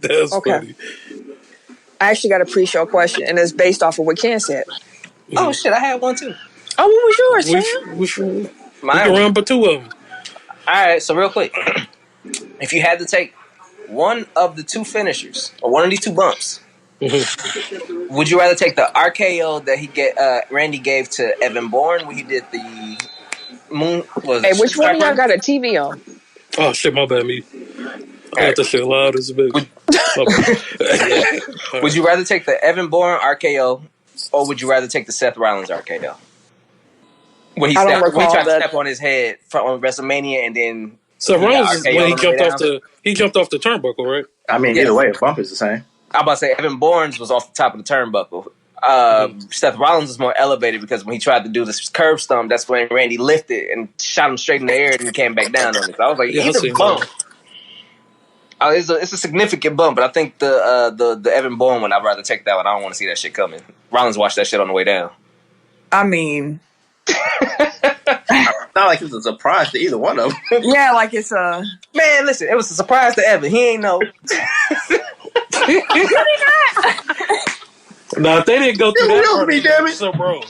That's okay. funny. I actually got a pre-show question, and it's based off of what Ken said. Oh shit, I had one too. Oh, what was yours, Sam? We can run but two of them. All right, so real quick, if you had to take one of the two finishers or one of these two bumps, would you rather take the RKO that Randy gave to Evan Bourne when he did the moon? Hey, which one of y'all got a TV on? Oh shit, my bad, me. I got that shit loud as a bitch. Would you rather take the Evan Bourne RKO, or would you rather take the Seth Rollins RKO? When he tried to step on his head on WrestleMania, and then Seth Rollins when he jumped off the turnbuckle, right? I mean, either way, the bump is the same. I'm about to say Evan Bourne's was off the top of the turnbuckle. Seth Rollins was more elevated because when he tried to do this curb stomp, that's when Randy lifted and shot him straight in the air and came back down on it. So I was like, he's a bump. It's a significant bump, but I think the Evan Bourne one, I'd rather take that one. I don't want to see that shit coming. Rollins watched that shit on the way down. I mean, not like it was a surprise to either one of them. Yeah, like it's a man. Listen, it was a surprise to Evan. He ain't know. No, if they didn't go through that part, damn it. So wrong.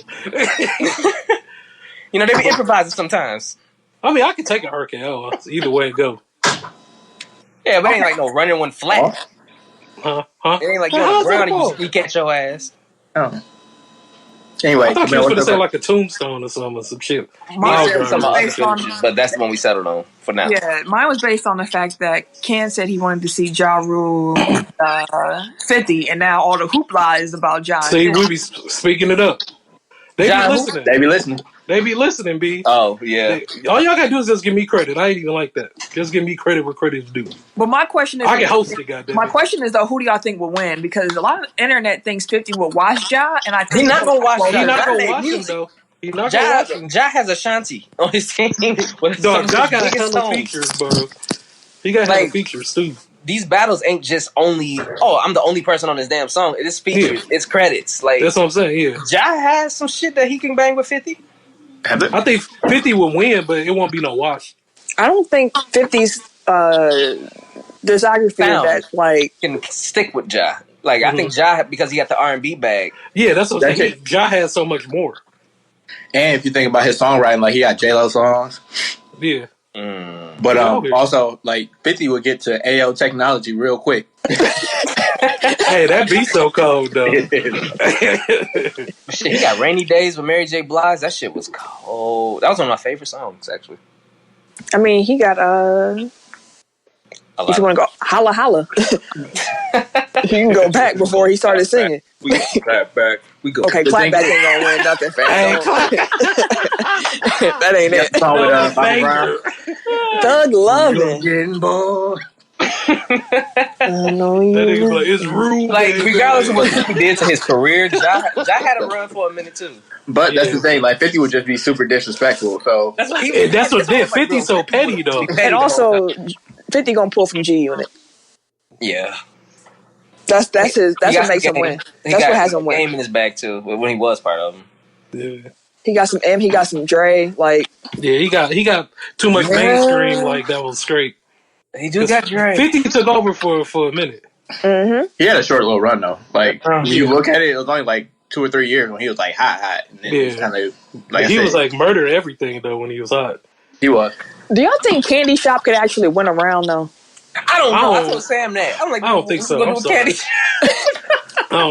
You know, they be improvising sometimes. I mean, I could take an RKO either way it go. Yeah, but it ain't like no running one flat. Huh? It ain't like you're on the ground and you catch your ass. Oh. Anyway, I thought you was going to say like a tombstone or some shit. But that's the one we settled on for now. Yeah, mine was based on the fact that Ken said he wanted to see Ja Rule 50, and now all the hoopla is about Ja. See, we be speaking it up. They be listening. They be listening, B. Oh, yeah. All y'all gotta do is just give me credit. I ain't even like that. Just give me credit where credit's due. But my question is, I can host it, goddamn. My question is though, who do y'all think will win? Because a lot of the internet thinks 50 will watch Ja, and I think he's not gonna watch Ja. He's not gonna watch him though. He's not gonna watch him. Ja has Ashanti on his team. Dog, Ja got a hell of features, bro. He got hella features too. These battles ain't just only, I'm the only person on this damn song. It is features. Yeah. It's credits. Like that's what I'm saying, yeah. Ja has some shit that he can bang with 50. I think 50 will win, but it won't be no wash. I don't think 50's discography that like can stick with Ja. Like I think Ja, because he got the R&B bag. Yeah, that's what I'm saying. Ja has so much more. And if you think about his songwriting, like he got J-Lo songs. Yeah. But also, like 50 would get to AO technology real quick. Hey, that beat so cold though. Shit, he got Rainy Days with Mary J. Blige. That shit was cold. That was one of my favorite songs, actually. I mean, he got if you want to go holla holla, you can go back before he started singing. We go clap back. We go. Okay, clap back ain't gonna win nothing, fam. That ain't it. Thug loving. Getting bored. I know you. That nigga like, it's rude. Like regardless of what he did to his career, Ja had a run for a minute too. But that's the thing. Like 50 would just be super disrespectful. So that's what did 50 so petty though. And also, 50 gonna pull from G Unit. Yeah. That's what makes him win. That's what has him win. Game in his bag too when he was part of him. Yeah. He got some M. He got some Dre. Like yeah, he got too much mainstream. Like that was straight. He do got Dre. 50 took over for a minute. Mm-hmm. He had a short little run though. Like when you look at it, it was only like 2 or 3 years when he was like hot, and then it was kind of like he was like murdering everything though when he was hot. He was. Do y'all think Candy Shop could actually win a round though? I don't know. I told Sam that. I'm like, I don't think so. I don't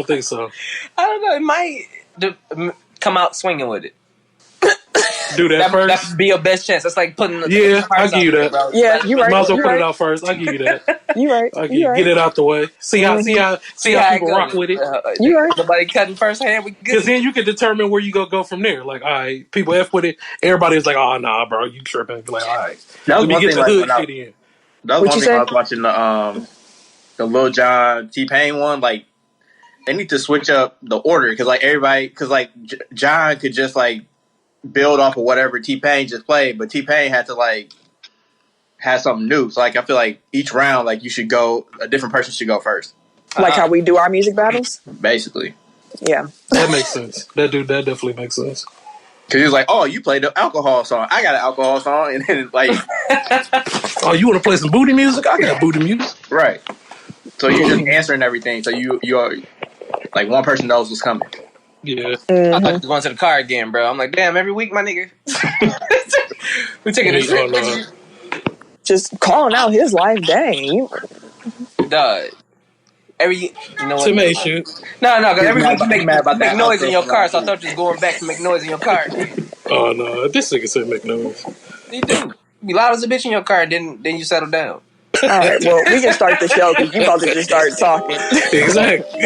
think so. I don't know. It might come out swinging with it. Do that first. That would be your best chance. That's like putting. I'll give you that. Bro. Yeah, you right. Might as well put it out first. I'll give you that. You right. Get it out the way. See how people rock with it. You right. Nobody cutting first hand. We good. Because then you can determine where you go from there. Like, all right, people F with it. Everybody's like, oh nah, bro, you tripping? Like, all right, let me get the hood shit in. That was one thing I was watching the Lil Jon T-Pain one. Like, they need to switch up the order because John could just like build off of whatever T-Pain just played, but T-Pain had to like have something new. So like I feel like each round, like a different person should go first. Like how we do our music battles? Basically. Yeah. That makes sense. That definitely makes sense. Because he was like, oh, you played the alcohol song. I got an alcohol song. And then like... oh, you want to play some booty music? I got booty music. Right. So you're just answering everything. So you are like one person knows what's coming. Yeah. I like going to the car again, bro. I'm like, damn, every week, my nigga. We taking a trip. Just calling out his life, dang. Dog. You know what? To make sure. No, because every week you make that noise in your outro car, so I thought you was going back to make noise in your car again. Oh no, this nigga said make noise. You do. Be loud as a bitch in your car, then you settle down. All right, well, we can start the show because you about to just start talking. Exactly.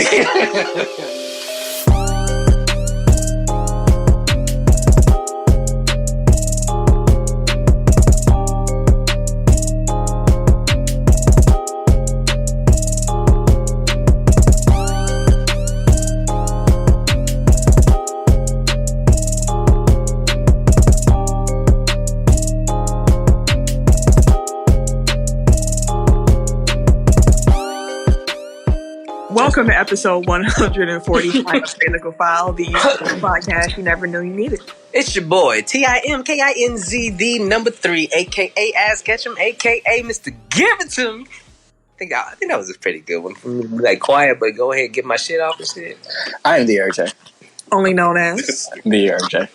Welcome to episode 145 of Technical File, the podcast you never knew you needed. It's your boy, TIMKINZ, the number 3, a.k.a. Ass Ketchum, a.k.a. Mr. Give It To Me. I think that was a pretty good one for me. Like, quiet, but go ahead and get my shit off and shit. I am the RJ. Only known as the RJ.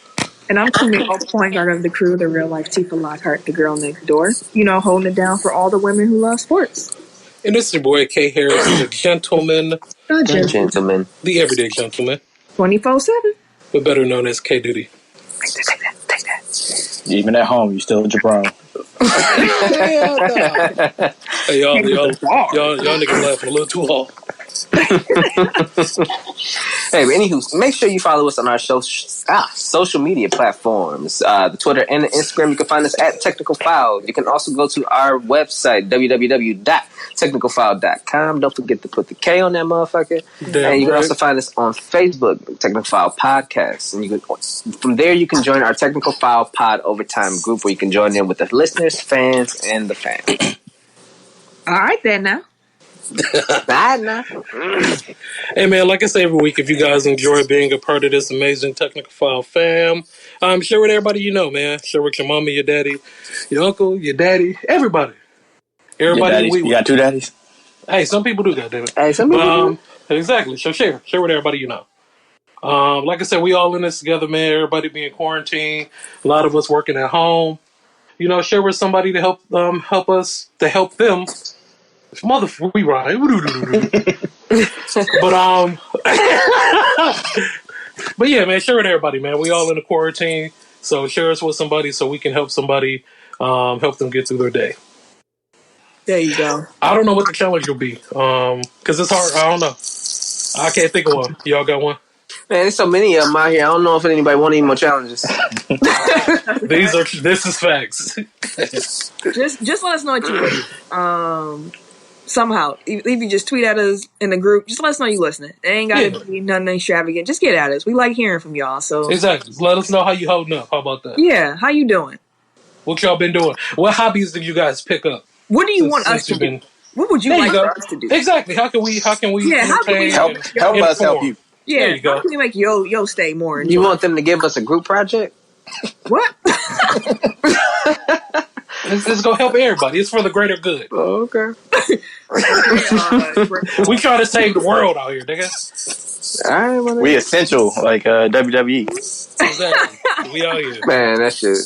And I'm Kumi, point guard of the crew, the real life Tifa Lockhart, the girl next door. You know, holding it down for all the women who love sports. And this is your boy K Harris, the gentleman. Gentleman. The everyday gentleman. 24/7. But better known as K Duty. Take that. Even at home, you still a jabron. Hey, y'all niggas laughing a little too hard. Hey, but anywho, make sure you follow us on our social media platforms. The Twitter and the Instagram, you can find us at Technical File. You can also go to our website, www.technicalfile.com. Don't forget to put the K on that motherfucker. And you can also find us on Facebook, Technical File Podcast. And from there, you can join our Technical File Pod Overtime group where you can join in with the listeners, fans, and the fans. All right, then now. Hey man, like I say every week, if you guys enjoy being a part of this amazing Technical File fam, share with everybody you know, man. Share with your mama, your daddy, your uncle, your daddy, everybody. Everybody. You got two daddies? Hey, some people do, goddammit. Hey, some people do. Exactly. So share with everybody you know. Like I said, we all in this together, man. Everybody being quarantined. A lot of us working at home. You know, share with somebody to help us to help them. Motherfucker, we rhyme. But yeah, man, share with everybody, man. We all in the quarantine, so share us with somebody so we can help somebody, help them get through their day. There you go. I don't know what the challenge will be, because it's hard. I don't know. I can't think of one. Y'all got one? Man, there's so many of them out here. I don't know if anybody want any more challenges. This is facts. just let us know what you do. Somehow, if you just tweet at us in the group, just let us know you listening. It ain't got to be nothing extravagant. Just get at us. We like hearing from y'all. So exactly. Let us know how you holding up. How about that? Yeah, how you doing? What y'all been doing? What hobbies did you guys pick up? What do you want us to do? What would you like for us to do? Exactly. How can we? Yeah, how can we help us help you? Yeah, there you go. How can we make yo stay more enjoyable? You want them to give us a group project? What? Let's go help everybody. It's for the greater good. Oh, okay. We try to save the world out here, nigga. All right, we essential, like WWE. Exactly. We out here. Man, that shit.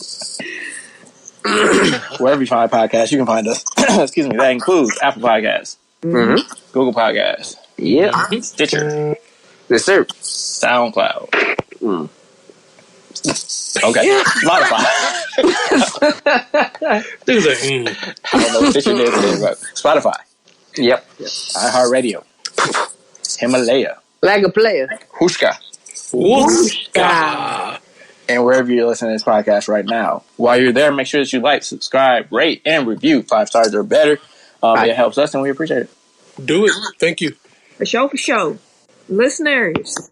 Wherever you find podcasts, you can find us. Excuse me. That includes Apple Podcasts, Google Podcasts, Stitcher, yes, sir, SoundCloud. Okay, Spotify. Dude's like, I don't know what Stitcher is, but Spotify. Yep. iHeartRadio. Himalaya. Like a player. Hushka. And wherever you're listening to this podcast right now, while you're there, make sure that you like, subscribe, rate, and review. 5 stars or better. It helps us, and we appreciate it. Do it. Thank you. For sure. Listeners,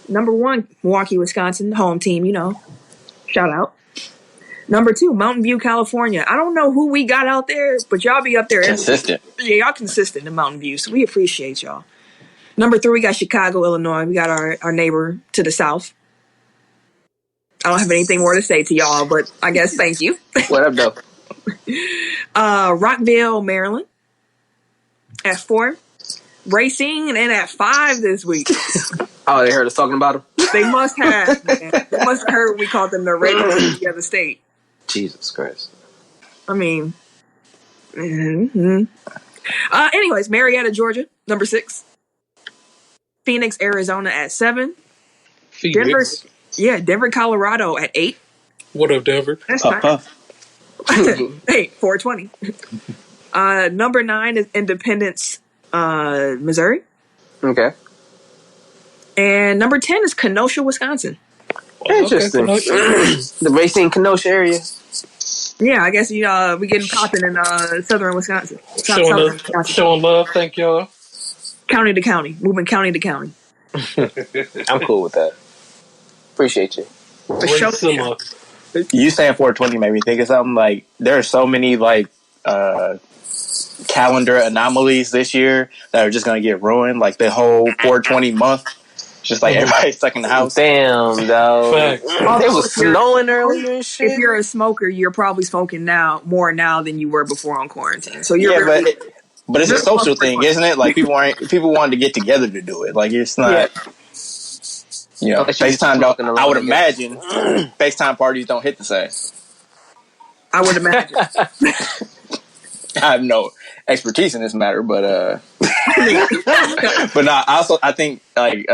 number 1, Milwaukee, Wisconsin, home team, you know. Shout out. Number 2, Mountain View, California. I don't know who we got out there, but y'all be up there. Consistent. Yeah, y'all consistent in Mountain View, so we appreciate y'all. Number 3, we got Chicago, Illinois. We got our neighbor to the south. I don't have anything more to say to y'all, but I guess thank you. What up, though? Rockville, Maryland. At 4, Racing and at 5 this week. Oh, they heard us talking about him? They must have, man. They must have heard we called them the Ravens of the state. Jesus Christ. I mean, anyways, Marietta, Georgia, number 6. Phoenix, Arizona at 7. Phoenix. Denver, Colorado at 8. What up, Denver? That's fine. Hey, 420. Number 9 is Independence, Missouri. Okay. And number 10 is Kenosha, Wisconsin. Interesting. The racing Kenosha area. Yeah, I guess we getting popping in southern Wisconsin. Showing love, thank y'all. County to county, moving county to county. I'm cool with that. Appreciate you. For sure. You saying 420 made me think of something. Like, there are so many like calendar anomalies this year that are just gonna get ruined. Like the whole 420 month, just like everybody's stuck in the house. Damn, dog. It was snowing earlier and shit. If you're a smoker, you're probably smoking more now than you were before on quarantine. So you're but it's a social thing, isn't it? Like people wanted to get together to do it. Like it's not. You know, FaceTime. I would imagine FaceTime parties don't hit the same. I would imagine. I have no expertise in this matter, but but no. I think like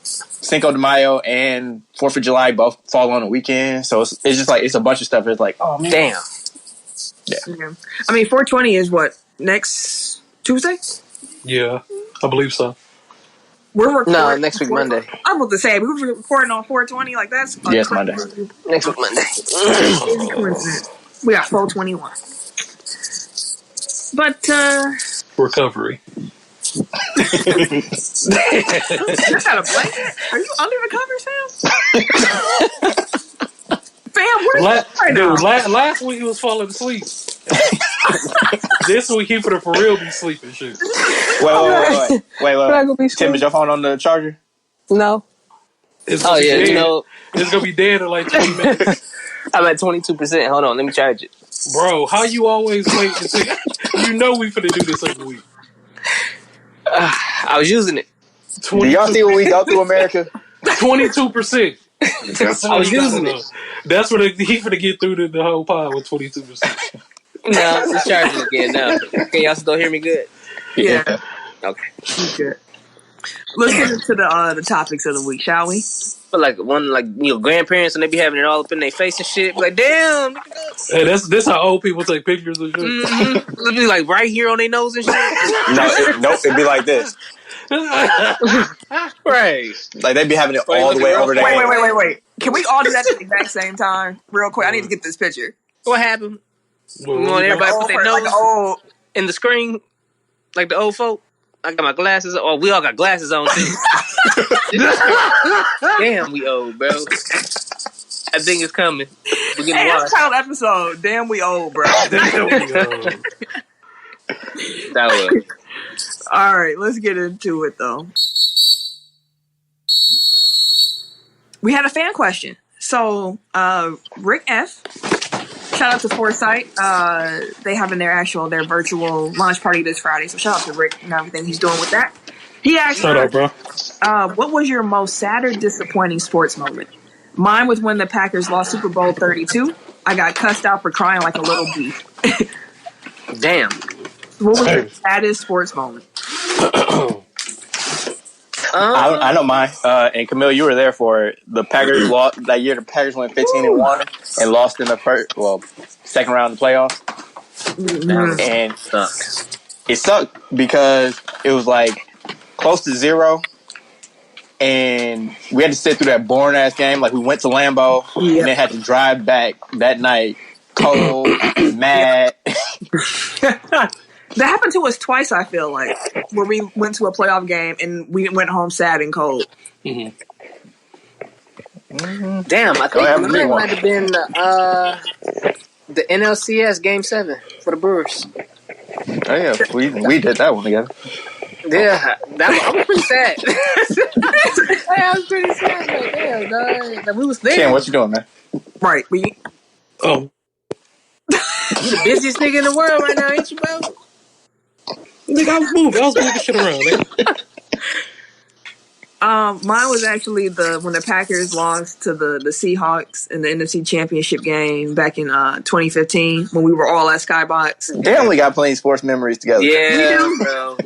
Cinco de Mayo and 4th of July both fall on a weekend, so it's just like it's a bunch of stuff. It's like, oh man, damn. Yeah. I mean, 420 is what, next Tuesday? Yeah, I believe so. We're recording. No, next week Monday. I'm about to say we were recording on 420. Like that's yes, Monday. Next week Monday. We got 421. But recovery. You got a blanket? Are you under the covers, Sam? Fam, where's right now? Last week he was falling asleep. This week he for real be sleeping shit. Wait. Tim, is your phone on the charger? No. It's gonna be dead in like 20 minutes. I'm at 22%. Hold on, let me charge it. Bro, how you always wait until you know we finna do this every week? I was using it. Do y'all see what we go through, America? 22%. I was using it. That's what he finna get through the whole pod with 22%. No, it's charging again now. Can y'all still hear me good? Yeah. Okay. Good. Let's get into the topics of the week, shall we? But like grandparents and they be having it all up in their face and shit. Like, damn. Hey, this how old people take pictures and shit. Mm-hmm. It'll be like right here on their nose and shit. Nope, it'd be like this. Right. Like they'd be having it all the way over there. Wait. Can we all do that at the exact same time? Real quick. I need to get this picture. What happened? You want everybody to put their nose in the screen? Like the old folk? I got my glasses on. Oh, we all got glasses on too. Damn, we old, bro. I think it's coming. We're getting that's title episode. Damn, we old, bro. Damn, we old. That was. All right, let's get into it though. We had a fan question. So, Rick F. Shout out to Foresight. They having their virtual launch party this Friday. So shout out to Rick and everything he's doing with that. He asked, shout out, bro. What was your most sad or disappointing sports moment? Mine was when the Packers lost Super Bowl 32. I got cussed out for crying like a little bee. Damn. What was your saddest sports moment? I know mine. And Camille, you were there for it. The Packers lost that year. The Packers went 15-1 and lost in the second round of the playoffs. Mm-hmm. And it sucked because it was like close to 0, and we had to sit through that boring ass game. Like we went to Lambeau and then had to drive back that night, cold, mad. That happened to us twice, I feel like, where we went to a playoff game and we went home sad and cold. Mm-hmm. Mm-hmm. Damn, I think that might have been the NLCS Game 7 for the Brewers. Oh, yeah, we did that one together. Yeah, I was pretty sad. I was pretty sad. Like, damn, dog. Like, we was there. Ken, what you doing, man? Right. You the busiest nigga in the world right now, ain't you, bro? Nigga, I was moving shit around, nigga. Mine was actually when the Packers lost to the Seahawks in the NFC Championship game back in 2015 when we were all at Skybox. They only got plenty sports memories together. Yeah, bro.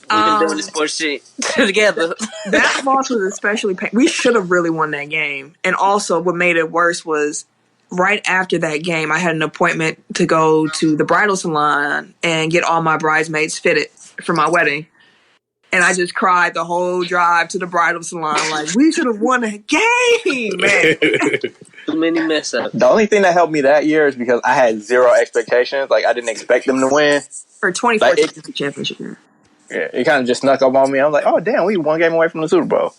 We've been doing this sports shit together. That loss was especially painful. We should have really won that game. And also, what made it worse was right after that game, I had an appointment to go to the bridal salon and get all my bridesmaids fitted for my wedding. And I just cried the whole drive to the bridal salon. Like, we should have won that game, man. Too many mess ups. The only thing that helped me that year is because I had zero expectations. Like, I didn't expect them to win. For 2014 championship year. Yeah, it kind of just snuck up on me. I was like, oh, damn, we one game away from the Super Bowl.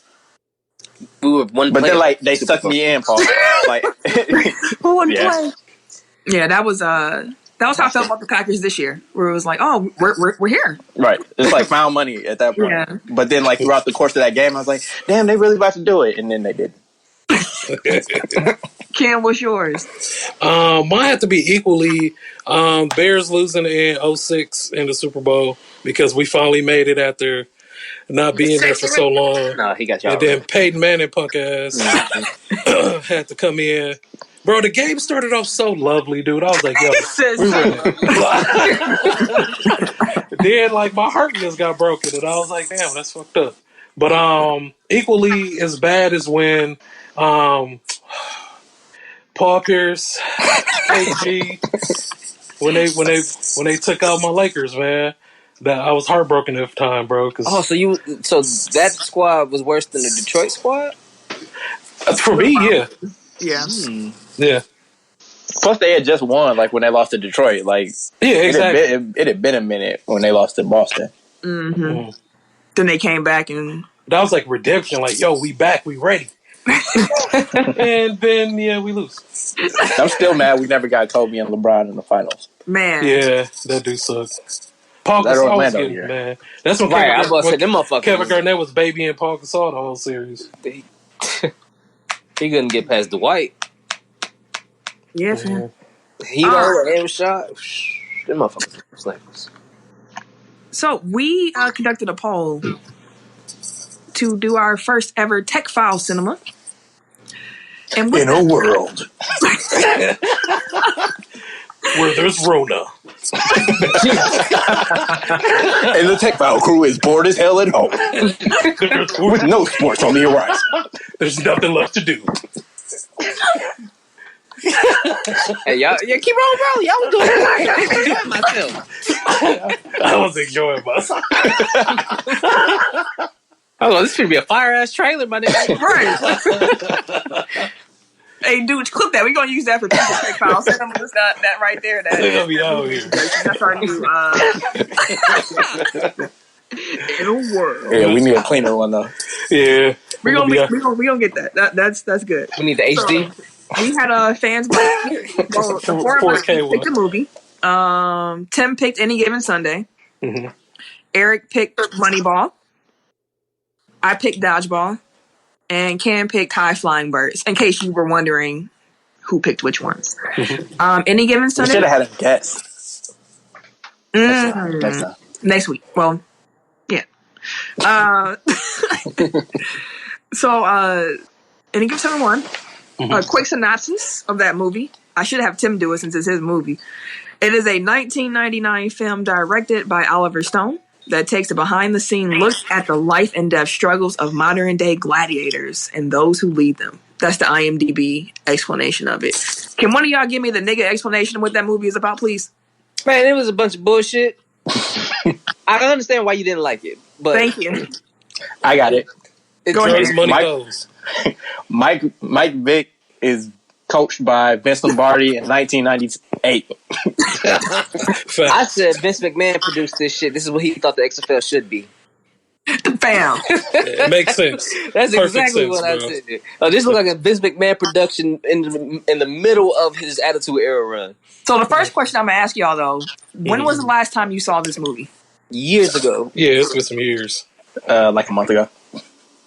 We were one But play then, like, they sucked me in, Paul. Like, who wouldn't play? Yeah, that was how I felt about the Packers this year, where it was like, oh, we're here. Right. It's like found money at that point. Yeah. But then, like, throughout the course of that game, I was like, damn, they really about to do it. And then they did. Cam, what's yours? Mine had to be equally Bears losing in 2006 in the Super Bowl because we finally made it after not being there for so long. No, he got y'all. And then Peyton Manning punk ass had to come in. Bro, the game started off so lovely, dude. I was like, yo, then like my heart just got broken, and I was like, damn, that's fucked up. But equally as bad as when Paul Pierce, AG, when they took out my Lakers, man. That I was heartbroken at the time, bro. So that squad was worse than the Detroit squad? For me, yeah. Yeah. Yeah. Plus, they had just won, like, when they lost to Detroit. Like, yeah, exactly. It had been a minute when they lost to Boston. Mm-hmm. Mm. Then they came back and... That was like redemption. Like, yo, we back. We ready. And then, yeah, we lose. I'm still mad we never got Kobe and LeBron in the finals. Man. Yeah, that do suck. Paul Gasol was getting, man. That's when Kevin Garnett was babying Paul Gasol the whole series. He couldn't get past Dwight. Yes, man. He over every shot. Them motherfuckers were slaves. So we conducted a poll to do our first ever Tech File Cinema. And in a world where there's Rona. And the Tech File crew is bored as hell at home. With no sports on the horizon. There's nothing left to do. Hey, y'all, keep on rolling. Y'all was doing it. I was enjoying myself. I was enjoying myself. Oh, this should be a fire ass trailer, my nigga. Right. Hey, dude, clip that. We're gonna use that for Tech File Cinema. It's not that right there. They're gonna be out here. That's our new. In a world. Yeah, we need a cleaner one though. Yeah, we're gonna get that. That's good. We need the HD. We had fans. Well, the four of us picked the movie. Tim picked Any Given Sunday. Mm-hmm. Eric picked Moneyball. I picked Dodgeball. And Cam picked High Flying Birds. In case you were wondering who picked which ones. Mm-hmm. Any Given Sunday. We should have had a guess. Next week. Well, yeah. So, Any Given Sunday 1. A quick synopsis of that movie. I should have Tim do it since it's his movie. It is a 1999 film directed by Oliver Stone that takes a behind-the-scene look at the life and death struggles of modern-day gladiators and those who lead them. That's the IMDb explanation of it. Can one of y'all give me the nigga explanation of what that movie is about, please? Man, it was a bunch of bullshit. I don't understand why you didn't like it, but thank you. I got it. Go ahead. Money goes. Mike Vick is coached by Vince Lombardi in 1998. I said Vince McMahon produced this shit. This is what he thought the XFL should be. Bam. It makes sense. That's exactly what I said. This looks like a Vince McMahon production in the middle of his Attitude Era run. So the first question I'm going to ask y'all, though, when was the last time you saw this movie? Years ago. Yeah, it's been some years. Like a month ago.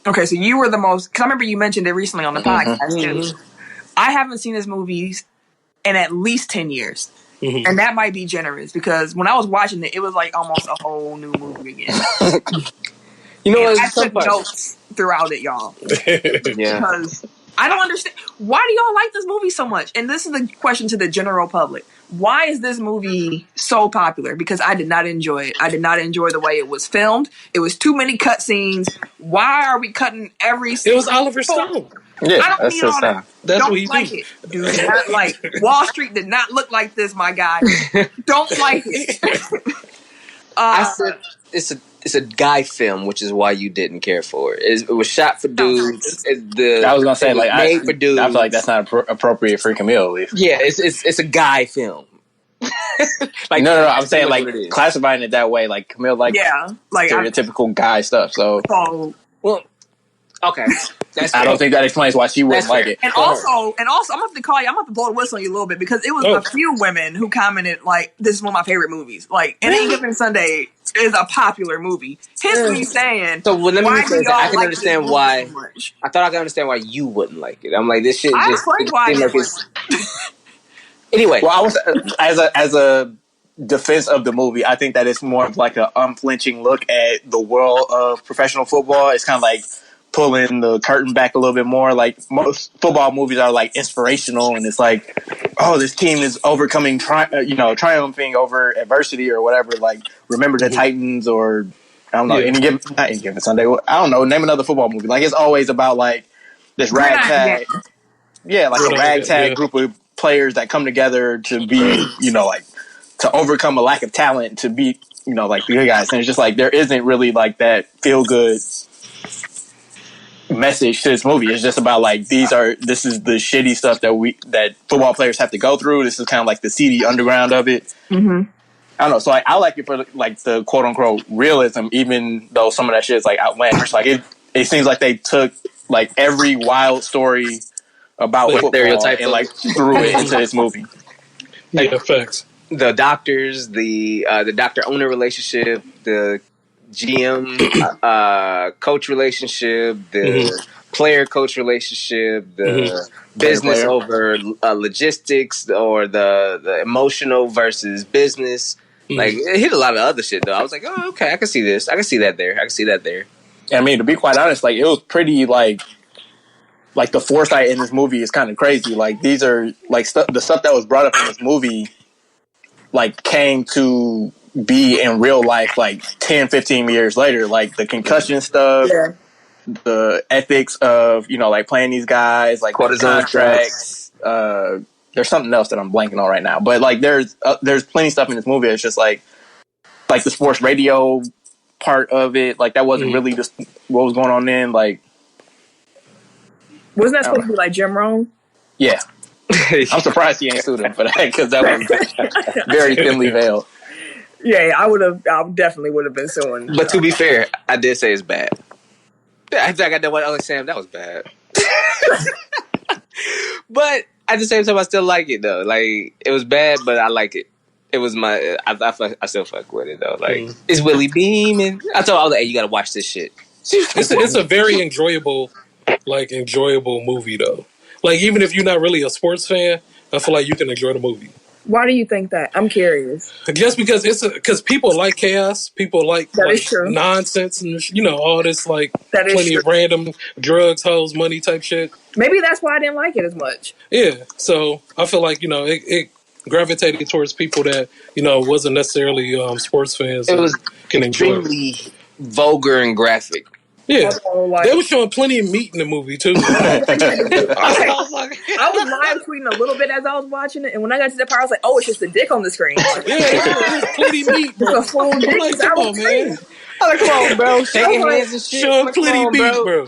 Okay, so you were the most... Because I remember you mentioned it recently on the podcast, too. I haven't seen this movie in at least 10 years. And that might be generous because when I was watching it, it was like almost a whole new movie again. You know, I took notes throughout it, y'all. Yeah. Because I don't understand. Why do y'all like this movie so much? And this is the question to the general public. Why is this movie so popular? Because I did not enjoy it. I did not enjoy the way it was filmed. It was too many cutscenes. Why are we cutting every scene? It was Oliver Stone. Yeah, I don't need all that. That's don't what he like do. it. Do not like Wall Street did not look like this, my guy. Don't like it. I said it's a guy film, which is why you didn't care for it. It was shot for dudes. I was gonna say like made for dudes. I feel like that's not appropriate for Camille at least. Yeah, it's a guy film. Like no, I'm saying like classifying it that way, like Camille like stereotypical guy stuff. So well, okay. I don't think that explains why she wouldn't like it. And also, I'm gonna have to call you. I'm gonna have to blow the whistle on you a little bit because it was a few women who commented like, "This is one of my favorite movies." Like, Any Given Sunday is a popular movie. Hence me saying. So let me say that I can understand why. So much? I thought I could understand why you wouldn't like it. I'm like, this shit. I just explained why. Anyway, well, I was as a defense of the movie, I think that it's more of like an unflinching look at the world of professional football. It's kind of like pulling the curtain back a little bit more. Like most football movies are like inspirational, and it's like, oh, this team is overcoming, triumphing over adversity or whatever. Like remember the Titans, or I don't know, not any given Sunday. I don't know, name another football movie. Like it's always about like this ragtag, a ragtag group of players that come together to be, like to overcome a lack of talent to beat, like the good guys. And it's just like there isn't really like that feel good message to this movie. It's just about like this is the shitty stuff that football players have to go through. This is kind of like the seedy underground of it. Mm-hmm. I don't know. So I like it for like the quote unquote realism, even though some of that shit is like outlandish. Like it seems like they took like every wild story about football and like threw it into this movie. Yeah, facts. The doctors, the doctor owner relationship, the GM coach relationship, the player coach relationship, the business over logistics, or the emotional versus business. Like it hit a lot of other shit though. I was like, oh, okay, I can see this. I can see that there. I mean, to be quite honest, like it was pretty like the foresight in this movie is kind of crazy. Like these are like the stuff that was brought up in this movie like came to be in real life like 10, 15 years later. Like the concussion stuff, the ethics of, like playing these guys, like contracts. There's something else that I'm blanking on right now. But like there's plenty of stuff in this movie that's just like the sports radio part of it. Like that wasn't really just what was going on then. Like wasn't that supposed to be like Jim Rome? Yeah. I'm surprised he ain't sued him for that because that was very thinly veiled. Yeah, I definitely would have been suing. But to be fair, I did say it's bad. I think I got that one. I was like, Sam, that was bad. But at the same time, I still like it though. Like it was bad, but I like it. It was I still fuck with it though. Like it's Willie Beam, and I told all hey, you got to watch this shit. It's a very enjoyable movie though. Like even if you're not really a sports fan, I feel like you can enjoy the movie. Why do you think that? I'm curious. Just because because people like chaos, people like nonsense, and all this like plenty of random drugs, hoes, money type shit. Maybe that's why I didn't like it as much. Yeah, so I feel like it gravitated towards people that wasn't necessarily sports fans. It was extremely vulgar and graphic. Yeah, they were showing plenty of meat in the movie too. I was live tweeting a little bit as I was watching it, and when I got to that part, I was like, "Oh, it's just a dick on the screen." There's plenty of meat, bro. It's a full dick. Like, come on, man. I'm like, come on, bro. Shaking hands and shit. Showing plenty of meat, bro.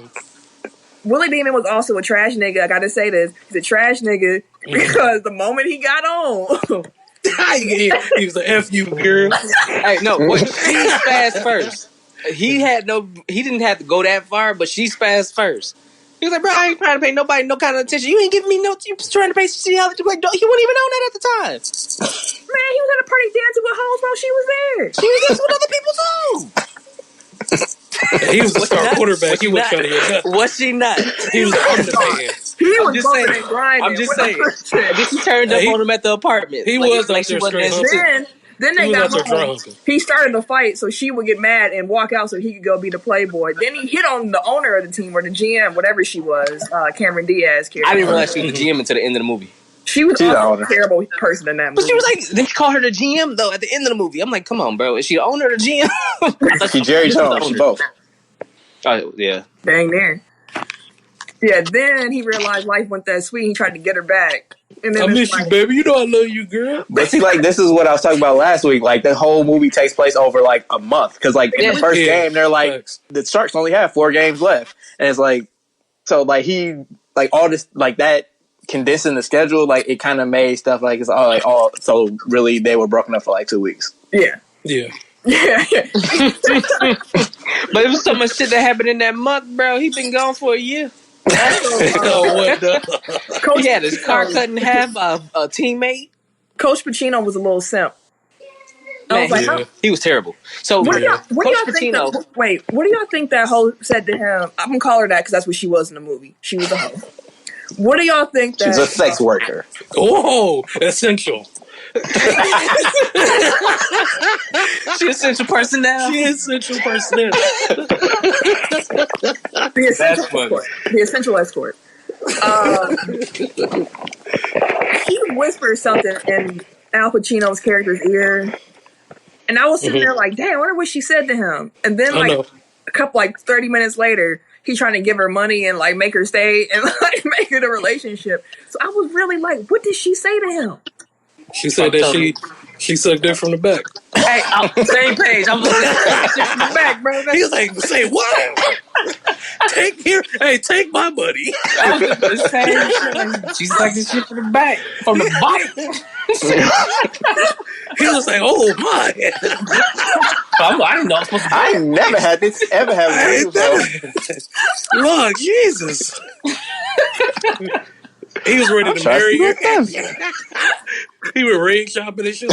Willie Beeman was also a trash nigga. I gotta say this. He's a trash nigga because the moment he got on, he was an F you, girl. Hey, no, she spazzed first. He didn't have to go that far, but she spazzed first. He was like, bro, I ain't trying to pay nobody no kind of attention. You ain't giving me no, you was trying to pay see how he wouldn't even know that at the time. Man, he was at a party dancing with hoes while she was there. She was dancing with other people too. He was the star quarterback. He was trying to get nothing. Was she not? He was the underman. He was I'm just saying. He turned up on him at the apartment. He was like she wasn't. Then they got home. He started a fight, so she would get mad and walk out so he could go be the playboy. Then he hit on the owner of the team or the GM, whatever she was, Cameron Diaz character. I didn't realize she was the GM until the end of the movie. She was also a terrible person in that movie. But she was like, they called her the GM though at the end of the movie. I'm like, come on, bro, is she the owner or the GM? She Jerry Jones, she both. Oh yeah, dang there. Yeah, then he realized life went that sweet. He tried to get her back. And then I miss you, baby. You know I love you, girl. But see, like, this is what I was talking about last week. Like, the whole movie takes place over, like, a month. Because, like, in the first game, they're like, the Sharks only have 4 games left. And it's like, so, like, he, like, all this, like, that condensing the schedule, like, it kind of made stuff like, it's all, like, all, so really, they were broken up for, like, 2 weeks. Yeah. Yeah. Yeah. But it was so much shit that happened in that month, bro. He been gone for a year. Coach, he had his car cut in half. A teammate. Coach Pacino was a little simp. Man, he was terrible. So what do y'all think? What do y'all think that hoe said to him? I'm gonna call her that because that's what she was in the movie. She was a hoe. What do y'all think that? She's a sex worker. Oh, essential. She essential personnel. She essential personnel. The essential escort. He whispered something in Al Pacino's character's ear, and I was sitting there like, "Damn, I wonder what she said to him." And then, like a couple, 30 minutes later, he's trying to give her money and like make her stay and like make it a relationship. So I was really like, "What did she say to him?" She said that she sucked it from the back. Hey, same page. I'm looking at shit from the back, bro. He was like, "Say what? Take my money." She sucked this shit from the back, from the bike. He was like, "Oh my!" I didn't know I was supposed to. I never had this ever happen. Lord Jesus. He was ready to marry her. He was ring shopping and shit.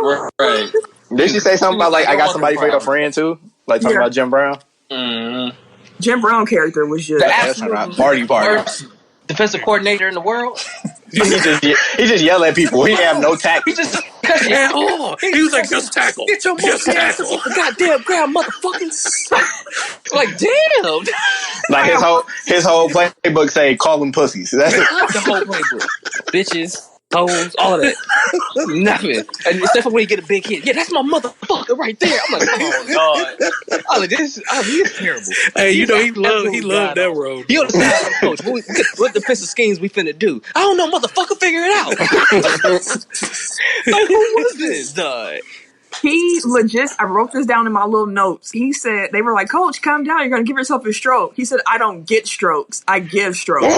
Right. Did she say something about like I got somebody for your friend too? Like talking about Jim Brown? Mm-hmm. Jim Brown character was just the absolute party. Worst defensive coordinator in the world. he just yell at people. He have no tackle. He just he was like, just tackle. Get your tackle. Goddamn ground, motherfucking. Like, damn. Like his whole playbook say, call them pussies. That's it. The whole playbook. Bitches, hoes, all that. Nothing. And except for when you get a big hit. Yeah, that's my motherfucker right there. I'm like, oh God. I'm like, he's terrible. Hey, he loved that road. He on the side of the coach. What defensive schemes we finna do? I don't know, motherfucker. Figure it out. Like, who was this, dog? He legit, I wrote this down in my little notes. He said, they were like, "Coach, calm down. You're going to give yourself a stroke." He said, "I don't get strokes. I give strokes."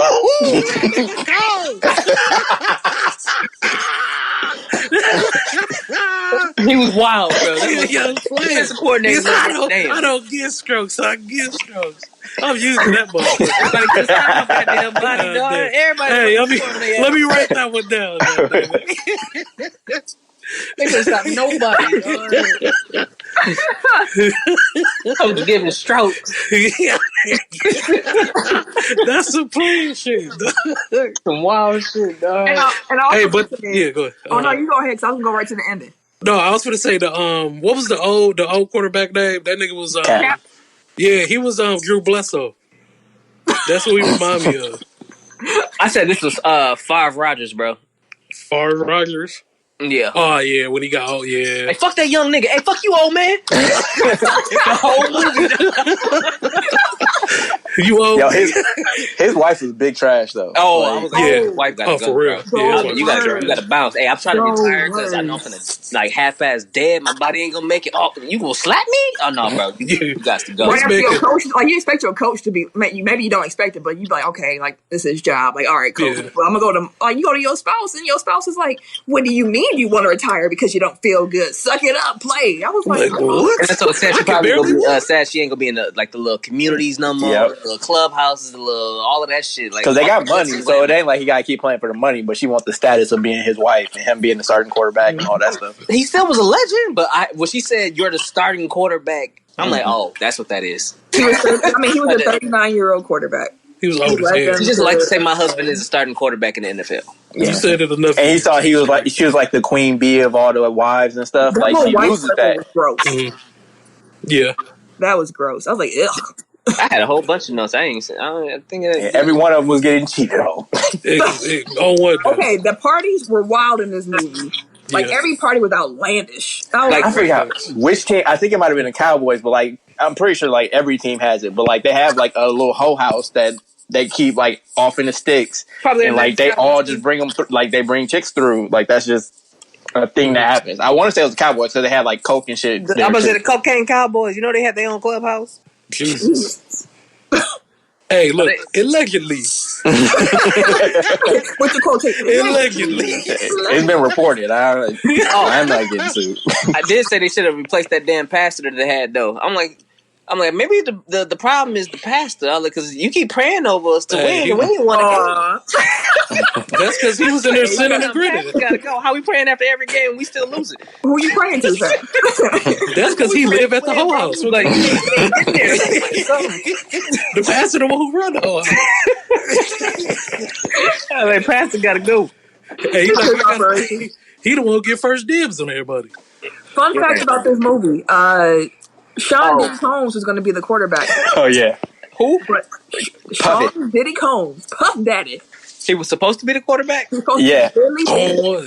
He was wild, bro. He was a young player. I don't get strokes. I give strokes. I'm using that motherfucker. Hey, let me write that one down. They couldn't stop nobody. I was giving strokes. That's some plain shit. Some wild shit, dog. And go ahead. Oh no, you go ahead. Cause I was gonna go right to the ending. No, I was gonna say what was the old quarterback name? That nigga was Cap. Yeah, he was Drew Bledsoe. That's what he remind me of. I said this was Favre Rogers, bro. Favre Rogers. Yeah. Oh yeah, when he got old, yeah. Hey, fuck that young nigga. Hey, fuck you, old man. The whole movie. You old. Yo, his wife is big trash though. Oh, I was like, yeah. Wife gotta go, for real. Yeah, you gotta bounce. Hey, I'm trying to retire because I know I'm finna like half-ass dead. My body ain't gonna make it. Oh, you gonna slap me? Oh no, bro. You got to go. Right after your coach, like you expect your coach to be. Maybe you don't expect it, but you be like, okay, like this is his job. Like, all right, coach. Yeah. Well, I'm gonna go to. Like, you go to your spouse, and your spouse is like, "What do you mean you want to retire because you don't feel good? Suck it up, play." I was like, what? And that's so sad. She probably gonna be sad. She ain't gonna be in the little communities no more. Yep. The little clubhouses, all of that shit. Like, because they got money, so it ain't like he gotta keep playing for the money. But she wants the status of being his wife and him being the starting quarterback and all that stuff. He still was a legend, but when she said you're the starting quarterback, I'm like, oh, that's what that is. He was a 39-year-old quarterback. He was old as hell. She just like to say my husband is a starting quarterback in the NFL. Yeah. You said it enough. And he thought she was like the queen bee of all the wives and stuff. That like she loses that. Was gross. Mm-hmm. Yeah, that was gross. I was like, ugh. I had a whole bunch of notes. I think every one of them was getting cheated on. On what? Okay, the parties were wild in this movie. Like every party was outlandish. I forgot which team. I think it might have been the Cowboys, but like I'm pretty sure like every team has it. But like they have like a little hoe house that they keep like off in the sticks, probably, and like they all just bring them like they bring chicks through. Like that's just a thing that happens. I want to say it was the Cowboys because they had like coke and shit. I was at the Cocaine Cowboys. You know they had their own clubhouse. Jesus. Hey, look, allegedly. What's the quotation? Allegedly. It's been reported. I'm not getting sued. I did say they should have replaced that damn pastor that they had, though. I'm like, maybe the problem is the pastor, because you keep praying over us to win, and we didn't want to go. That's because he was in there sinning and grinning. Gotta go. How we praying after every game and we still losing? Who you praying to, sir? That's because he live at the whole house. Like, the pastor, the one who run the whole house. Like, pastor gotta go. Hey, he the one who get first dibs on everybody. Fun fact about this movie: Sean Diddy Combs was going to be the quarterback. Oh yeah, who? Sean Diddy Combs, Puff Daddy. He was supposed to be the quarterback. Yeah.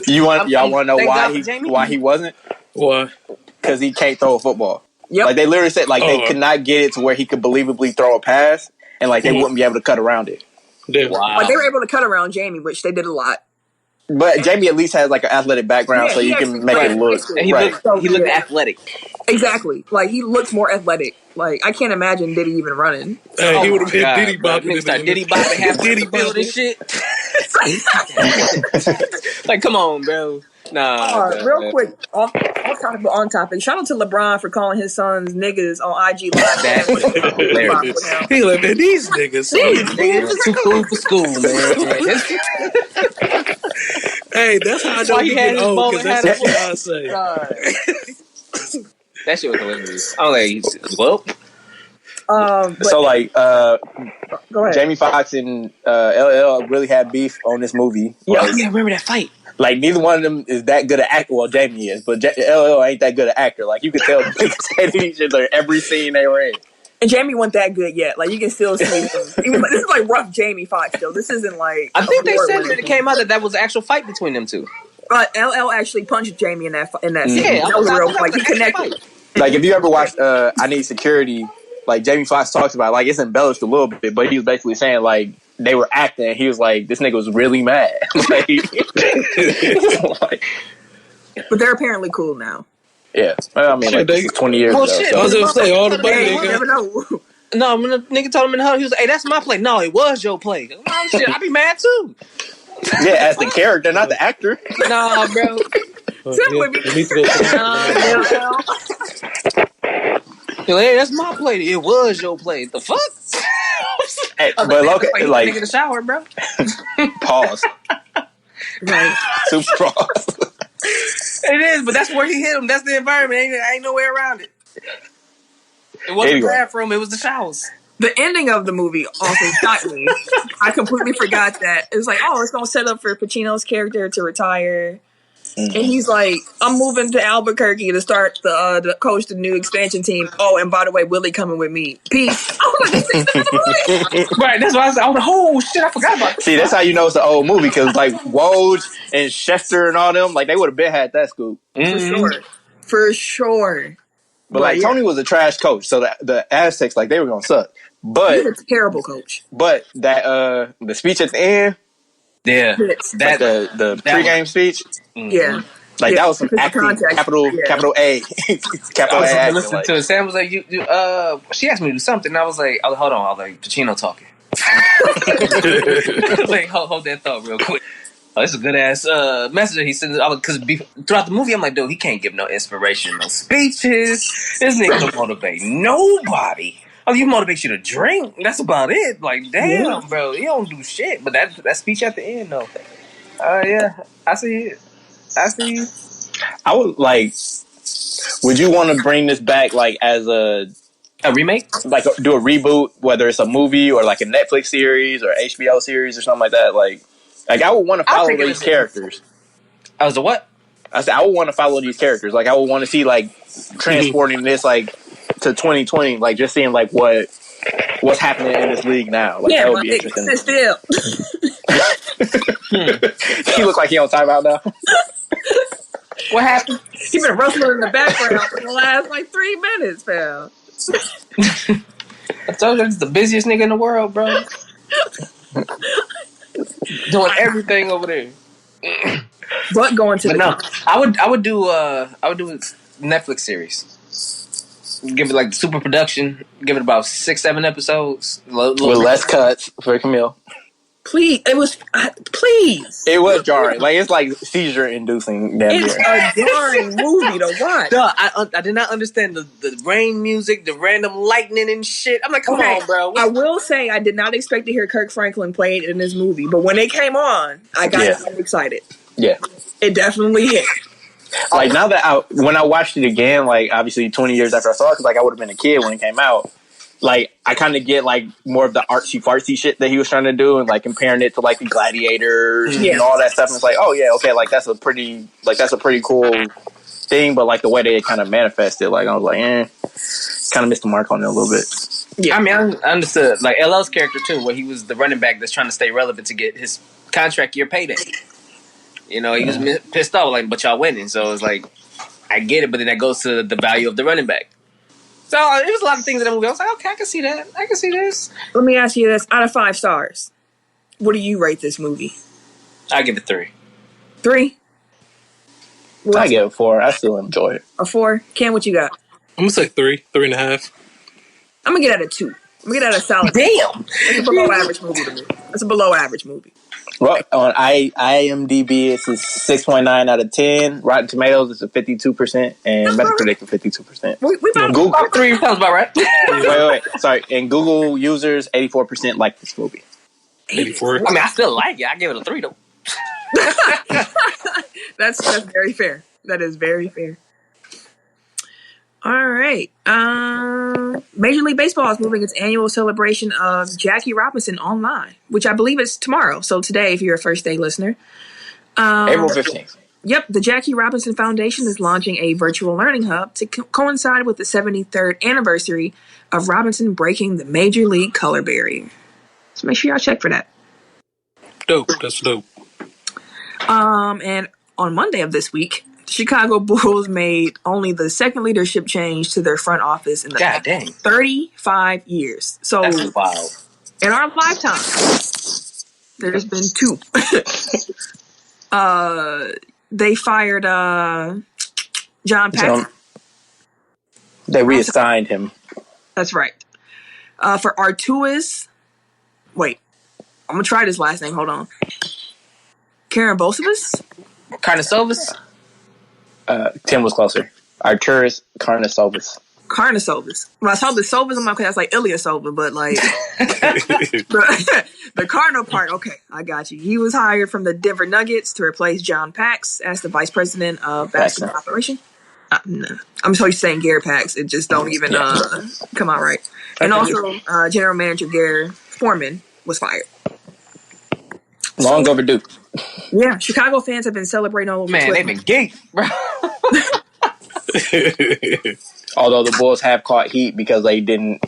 Y'all want to know why he wasn't? Why? Because he can't throw a football. Yep. Like they literally said, like they could not get it to where he could believably throw a pass, and like they wouldn't be able to cut around it. Wow. Like they were able to cut around Jamie, which they did a lot. But Jamie at least has like an athletic background, so you can make it look. And he looked athletic. Exactly. Like he looks more athletic. Like I can't imagine Diddy even running. He would have been Diddy bopping. Diddy bopping, half Diddy building shit. Like, come on, bro. Nah. Real quick, on topic. Shout out to LeBron for calling his sons niggas on IG Live. He like, man, these niggas are too cool for school, man. Hey, that's how I know he get old, because that's what I say. That shit was hilarious. I was like, well. So like, go ahead. Jamie Foxx and LL really had beef on this movie. Yeah, I remember that fight. Like neither one of them is that good at acting. Well, Jamie is, but LL ain't that good at actor. Like you could tell they said each other every scene they were in. And Jamie wasn't that good yet. Like you can still see him. This is like rough Jamie Foxx still. This isn't like. I think they said that it came out that was an actual fight between them two. LL actually punched Jamie in that scene. Yeah, that was real. Like he connected. Like if you ever watched I Need Security, like Jamie Foxx talks about, like it's embellished a little bit, but he was basically saying like they were acting. And he was like, this nigga was really mad. But they're apparently cool now. Yeah, well, I mean, like, this is 20 years ago. Shit, I was gonna say all the money they got. Never know. No, when the nigga told him in the huddle, he was like, "Hey, that's my play." No, it was your play. Oh, shit, I'd be mad too. Yeah, as the character, not the actor. Nah, bro. You need to go. Hey, that's my play. It was your play. The fuck? Hey, but look, like nigga in the shower, bro. Pause. Right. Super pause. It is, but that's where he hit him. That's the environment. Ain't no way around it. It wasn't the bathroom. It was the showers. The ending of the movie also shocked me. I completely forgot that. It was like, oh, it's going to set up for Pacino's character to retire. Mm-hmm. And he's like, I'm moving to Albuquerque to start the coach the new expansion team. Oh, and by the way, Willie coming with me. Peace. I was like, right, that's why I was like, oh shit, I forgot about that. See, that's how you know it's an old movie, because like Woj and Schefter and all them, like they would have been had that scoop. For sure. But like Tony was a trash coach, so the Aztecs, like they were gonna suck. But he was a terrible coach. But that the speech at the end, yeah, that the pregame speech, yeah, like that was some acting, capital A, capital A. I was listening to it. Sam was like, "You." She asked me to do something. And I was like, "Hold on." I was like, "Pacino talking." I was like, hold that thought real quick. Oh, it's a good ass message he sent. Because throughout the movie, I'm like, dude, he can't give no inspirational speeches. This nigga don't motivate nobody. Oh, you motivate you to drink. That's about it. Like, damn, bro, he don't do shit. But that speech at the end, though. Yeah, I see it. I would like. Would you want to bring this back, like as a A remake? Like do a reboot, whether it's a movie or like a Netflix series or HBO series or something like that. Like I would want to follow these characters. I was a what? I said I would want to follow these characters. Like I would want to see like transporting this like to 2020, like just seeing like what's happening in this league now. Like that would be interesting. Still. He look like he on timeout now. What happened? He been rustling in the background for the last like 3 minutes, pal. I told you, he's the busiest nigga in the world, bro. Doing everything over there. But going to but no, I would do a Netflix series. Give it like super production. Give it about 6-7 episodes with less cuts for Camille. Please, it was jarring. Like it's like seizure inducing. It's a jarring movie to watch. No, I did not understand the rain music, the random lightning and shit. I'm like, come on, bro. I will say I did not expect to hear Kirk Franklin play it in this movie, but when it came on, I got excited. Yeah, it definitely hit. Like now that when I watched it again, like obviously 20 years after I saw it, because like I would have been a kid when it came out. Like I kind of get like more of the artsy fartsy shit that he was trying to do, and like comparing it to like the Gladiators and all that stuff. And it's like, oh yeah, okay, like that's a pretty cool thing, but like the way they kind of manifested, like I was like, kind of missed the mark on it a little bit. Yeah, I mean, I understood like LL's character too, where he was the running back that's trying to stay relevant to get his contract year payday. You know, he was pissed off, like, but y'all winning, so it's like I get it, but then that goes to the value of the running back. So it was a lot of things in that movie. I was like, okay, I can see that. I can see this. Let me ask you this: out of 5 stars, what do you rate this movie? I give it 3. 3. I give it 4. I still enjoy it. A 4. Ken, what you got? I'm gonna say 3, 3.5. I'm gonna get at a 2. I'm gonna get at a solid. Damn, it's a below average movie to me. It's a below average movie. Well, on IMDb, it's a 6.9 out of 10. Rotten Tomatoes, it's a 52%, and Metacritic, a 52%. We Google 3 sounds about right. wait. Sorry, and Google users, 84% like this movie. 84. I mean, I still like it. I give it a 3 though. That's very fair. That is very fair. All right. Major League Baseball is moving its annual celebration of Jackie Robinson online, which I believe is tomorrow. So today, if you're a first day listener. April 15th. Yep. The Jackie Robinson Foundation is launching a virtual learning hub to coincide with the 73rd anniversary of Robinson breaking the Major League color barrier. So make sure y'all check for that. Dope. That's dope. And on Monday of this week, Chicago Bulls made only the second leadership change to their front office in the past 35 years. So that's wild. In our lifetime, there's been 2. They fired John Paxson. They reassigned him. That's right. For Artuis, wait, I'm gonna try this last name. Hold on. Karnibosovas? Tim was closer. Arturis Karnibosovas. When I saw the Sovas, I'm like, okay, that's like Ilyasova, but like the Cardinal part, okay, I got you. He was hired from the Denver Nuggets to replace John Pax as the vice president of basketball operation. No. I'm so used to saying Gary Pax, it just don't even come out right. And also, general manager Gary Foreman was fired. Long overdue. Yeah, Chicago fans have been celebrating all over Twitter. They've been geeked, bro. Although the Bulls have caught heat because they didn't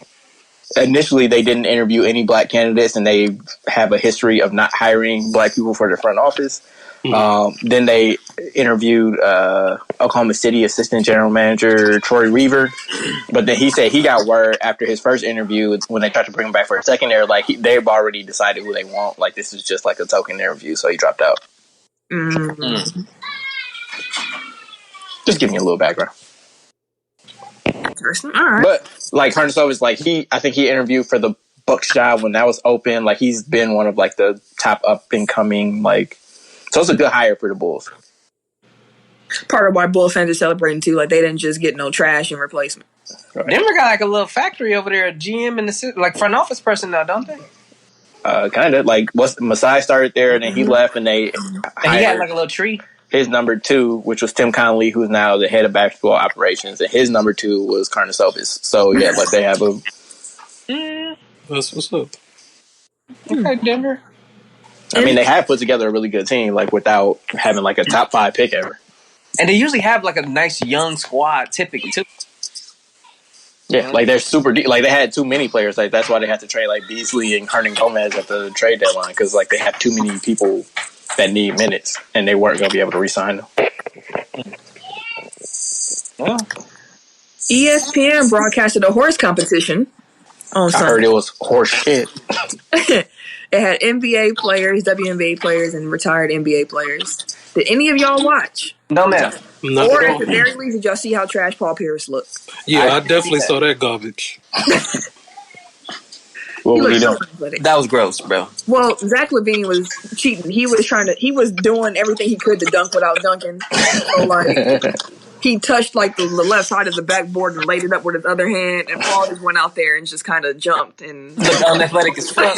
interview any black candidates, and they have a history of not hiring black people for their front office. Mm-hmm. Then they interviewed Oklahoma City assistant general manager Troy Reaver, but then he said he got word after his first interview when they tried to bring him back for a second. They've already decided who they want. Like this is just like a token interview, so he dropped out. Mm-hmm. Just giving you a little background. All right. But like Karnibosov is like I think he interviewed for the Bucks job when that was open. Like he's been one of like the top up and coming so it's a good hire for the Bulls. Part of why Bulls fans are celebrating too. Like they didn't just get no trash in replacement. Right. Denver got like a little factory over there, a GM and the like front office person now, don't they? Kind of like Masai started there and then he left and he had like a little tree. his number 2, which was Tim Connolly, who's now the head of basketball operations, and his number 2 was Karnisovas. So yeah, like they have a. That's what's up. Okay, Denver. I mean, they have put together a really good team, like without having like a top 5 pick ever. And they usually have like a nice young squad, typically too. Yeah, like they're super deep. Like they had too many players. Like that's why they had to trade like Beasley and Hernan Gomez at the trade deadline, because like they have too many people that need minutes, and they weren't going to be able to re-sign them. Yeah. ESPN broadcasted a horse competition on Sunday. I heard it was horse shit. It had NBA players, WNBA players, and retired NBA players. Did any of y'all watch? No, ma'am. Or at the very least, did y'all see how trash Paul Pierce looked? Yeah, I definitely saw that garbage. What was he doing? That was gross, bro. Well, Zach LaVine was cheating. He was doing everything he could to dunk without dunking. So, like, he touched, like, the left side of the backboard and laid it up with his other hand, and Paul just went out there and just kind of jumped. And looked unathletic as fuck.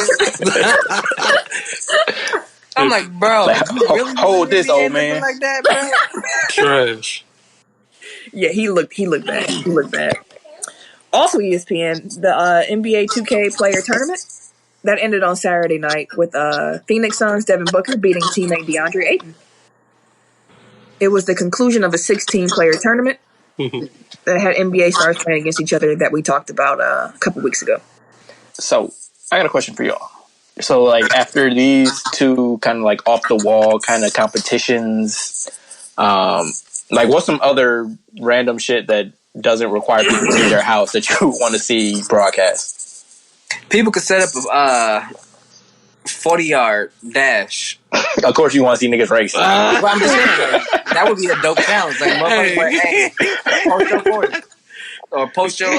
I'm like, bro, like, really hold this, old man. Like that, bro? Trash. Yeah, he looked bad. He looked bad. Also, ESPN, the NBA 2K player tournament that ended on Saturday night with Phoenix Suns Devin Booker beating teammate DeAndre Ayton. It was the conclusion of a 16-player tournament that had NBA stars playing against each other that we talked about a couple weeks ago. So, I got a question for y'all. So, like, after these two kind of, like, off-the-wall kind of competitions, like, what's some other random shit that doesn't require people to leave their house that you want to see broadcast? People could set up a 40-yard dash. Of course, you want to see niggas race. Well, I'm just saying, that would be a dope challenge. Like, motherfuckers, like, hey, post your 40. Or post your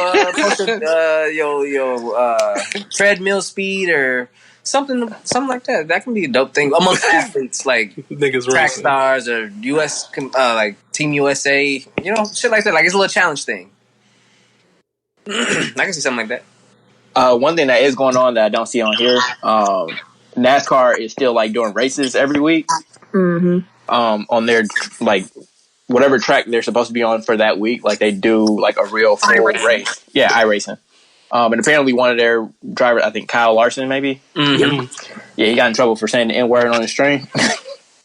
treadmill speed or something like that. That can be a dope thing amongst athletes, like niggas track racing. stars or US, like Team USA, you know, shit like that. Like, it's a little challenge thing. I can see something like that. One thing that is going on that I don't see on here, NASCAR is still like doing races every week. On their like whatever track they're supposed to be on for that week. Like they do like a real full race. Yeah, iRacing. And apparently one of their drivers, I think Kyle Larson, maybe. Yeah, he got in trouble for saying the N-word on the stream.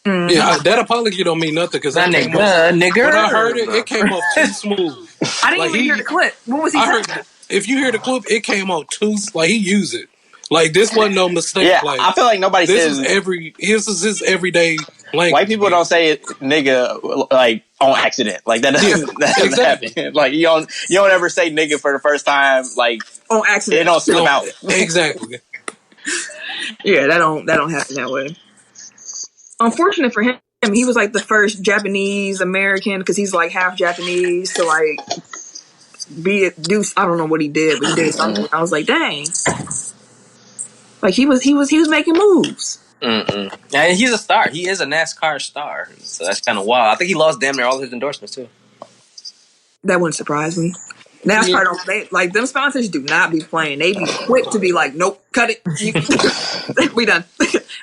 Yeah, that apology don't mean nothing because nigga. When I heard it, it came off too smooth. I didn't even hear the clip. What was he saying? If you hear the clip, it came out too like he used it. Like this wasn't no mistake. Yeah, like, I feel like nobody says this is his everyday language. White people don't say it, nigga, like on accident. Like that doesn't happen. Like you don't ever say nigga for the first time, like on accident. It don't slip out. Exactly. Yeah, that don't happen that way. Unfortunate for him, he was like the first Japanese American because he's like half Japanese to like do. I don't know what he did, but he did something. I was like, dang. Like he was making moves. Yeah, he's a star. He is a NASCAR star, so that's kind of wild. I think he lost damn near all his endorsements too. That wouldn't surprise me. NASCAR don't like them sponsors do not be playing. They be quick to be like, nope, cut it. We done.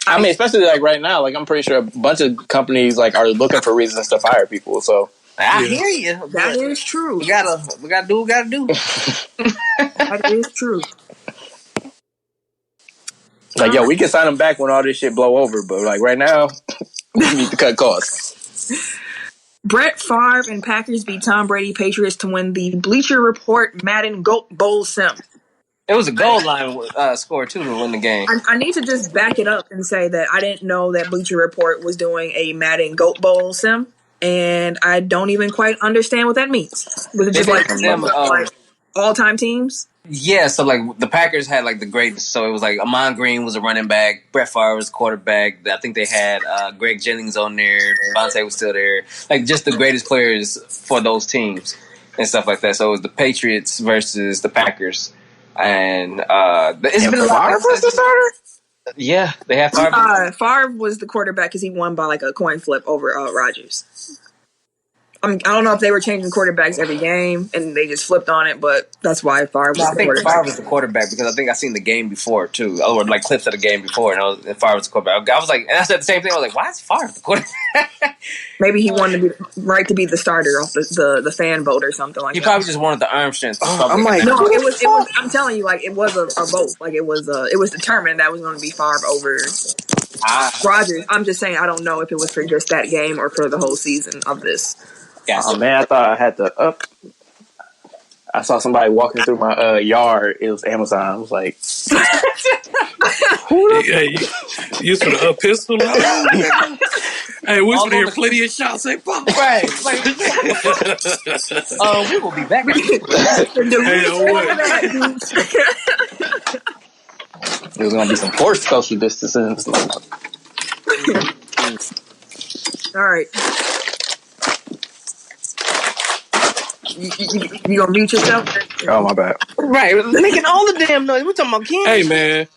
I mean, especially like right now, like I'm pretty sure a bunch of companies like are looking for reasons to fire people. So I hear you. That is true. We gotta do what we gotta do. That is true. Like, yo, we can sign them back when all this shit blow over, but like right now, we need to cut costs. Brett Favre and Packers beat Tom Brady Patriots to win the Bleacher Report Madden Goat Bowl sim. It was a goal line score too to win the game. I need to just back it up and say that I didn't know that Bleacher Report was doing a Madden Goat Bowl sim, and I don't even quite understand what that means. Was it just like all-time teams? Yeah, so like the Packers had like the greatest. So it was like Amon Green was a running back, Brett Favre was quarterback. I think they had Greg Jennings on there. Devontae was still there. Like just the greatest players for those teams and stuff like that. So it was the Patriots versus the Packers, and it's been a lot. Favre was the starter. Yeah, they have Favre. Favre was the quarterback because he won by like a coin flip over Rodgers. I don't know if they were changing quarterbacks every game and they just flipped on it, but that's why Favre was I the think quarterback. Favre was the quarterback because I think I seen the game before too, or like clips of the game before, and Favre was the quarterback. I was like, and I said the same thing. I was like, why is Favre the quarterback? Maybe he wanted to be the starter off the fan vote or something like that. He probably just wanted the arm strength. I'm like, no, it was. I'm telling you, like it was a vote. Like it was determined that was going to be Favre over Rodgers. I'm just saying I don't know if it was for just that game or for the whole season of this. Oh man, I thought I had to up. I saw somebody walking through my yard. It was Amazon. I was like, you used to up pistol out? Hey, we used to hear plenty of shots. Say, fuck. Right. Like, we will be back. There's gonna be some forced social distancing. All right. You gonna mute yourself? Oh, my bad. Right, making all the damn noise. We're talking about Candies. Hey, man.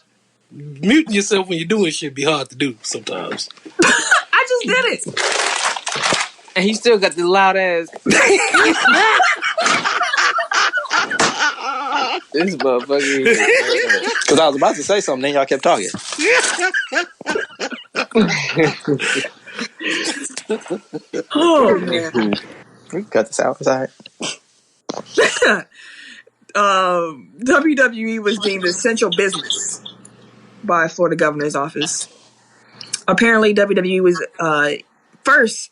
Muting yourself when you're doing shit be hard to do sometimes. I just did it. And he still got the loud ass. This motherfucker. Because I was about to say something, then y'all kept talking. Oh, man. We can cut this out. It's all right. WWE was deemed essential business by Florida governor's office. Apparently, WWE was first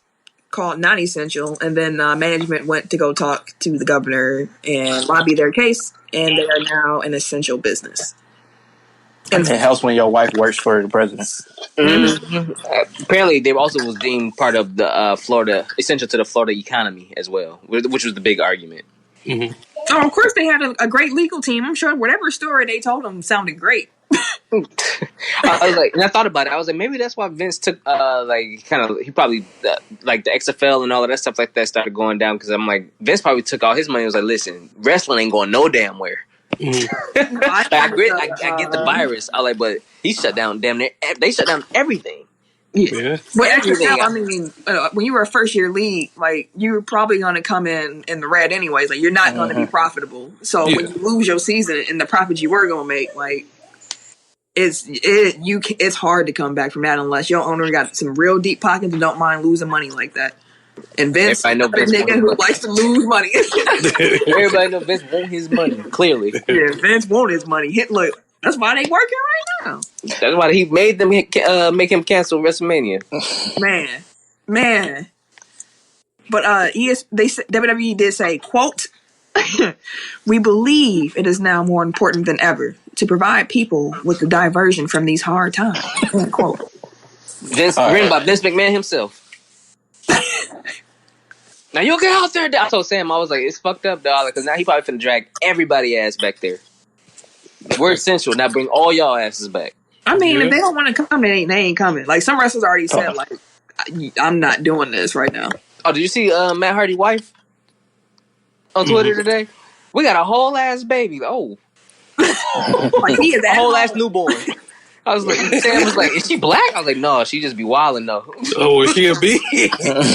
called non-essential, and then management went to go talk to the governor and lobby their case, and they are now an essential business. And it helps when your wife works for the president. Mm-hmm. Apparently, they also was deemed part of the Florida, essential to the Florida economy as well, which was the big argument. Mm-hmm. Oh, of course, they had a great legal team. I'm sure whatever story they told them sounded great. I was like, and I thought about it. I was like, maybe that's why Vince took, he probably, like the XFL and all of that stuff like that started going down, because I'm like, Vince probably took all his money and was like, listen, wrestling ain't going no damn where. Mm-hmm. I get the virus. I like, but he shut down damn near. They shut down everything. Yeah. But XFL, I mean, when you were a first year league, like you were probably going to come in the red anyways. Like you're not going to be profitable. So when you lose your season and the profits you were going to make, like it's hard to come back from that unless your owner got some real deep pockets and don't mind losing money like that. And Vince, I know Vince nigga who likes to lose money. Everybody know Vince want his money. Clearly, yeah, Vince want his money. Look, that's why they working right now. That's why he made them make him cancel WrestleMania. Man. But WWE did say, quote, "We believe it is now more important than ever to provide people with a diversion from these hard times." End quote. Written by Vince McMahon himself. Now you get out there. I told Sam, I was like, it's fucked up, dog, because now he probably finna drag everybody ass back there. We're essential. Now bring all y'all asses back. I mean, if they don't want to come, they ain't coming. Like some wrestlers already said, like, I'm not doing this right now. Oh, did you see Matt Hardy's wife on Twitter today? We got a whole ass baby. Oh, like he is a whole ass newborn. I was like, Sam was like, is she black? I was like, no, she just be wilding though. Oh, is she a B?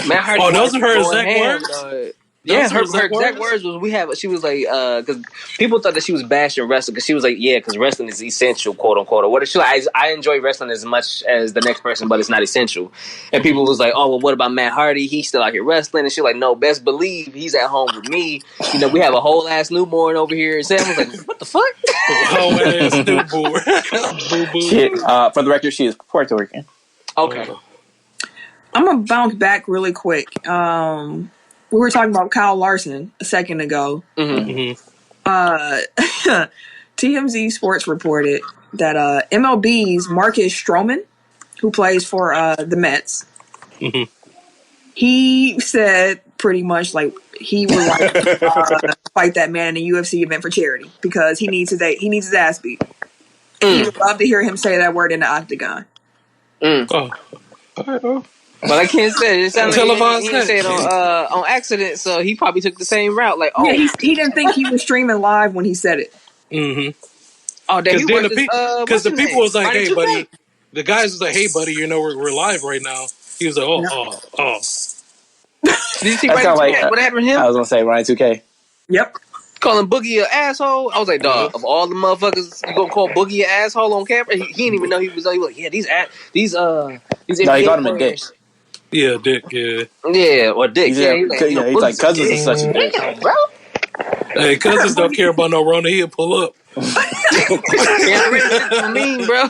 Matt Hardy those are her exact words? Yeah, her exact words was she was like, because people thought that she was bashing wrestling, because she was like, yeah, because wrestling is essential, quote unquote. Or what? She like, I enjoy wrestling as much as the next person, but it's not essential. And people was like, oh, well, what about Matt Hardy? He's still out here wrestling. And she like, no, best believe he's at home with me. You know, we have a whole ass newborn over here. And Sam was like, what the fuck? Whole ass newborn. Shit. For the record, she is Puerto Rican. Okay. I'm gonna bounce back really quick. We were talking about Kyle Larson a second ago. Mm-hmm. TMZ Sports reported that MLB's Marcus Stroman, who plays for the Mets, he said pretty much like he would like fight that man in a UFC event for charity because he needs his ass beat. He would love to hear him say that word in the octagon. Oh. But I can't say it. It sounded like he didn't say it on accident, so he probably took the same route. Like, oh, yeah, he didn't think he was streaming live when he said it. Mm-hmm. Oh, because the people was like, "Hey, buddy," the guys was like, "Hey, buddy, you know we're live right now." He was like, "Oh." Did you see Ryan 2K? What happened to him? I was gonna say Ryan 2K. Yep. Calling Boogie an asshole. I was like, dog, of all the motherfuckers you gonna call Boogie an asshole on camera? He didn't even know he was. He was like, yeah, these No, he called him a dick. Yeah, dick. Yeah. Yeah, or dick. He's He's like Cousins is such a dick. Damn, bro. Hey, Cousins don't care about no Rona. He'll pull up. I mean, bro.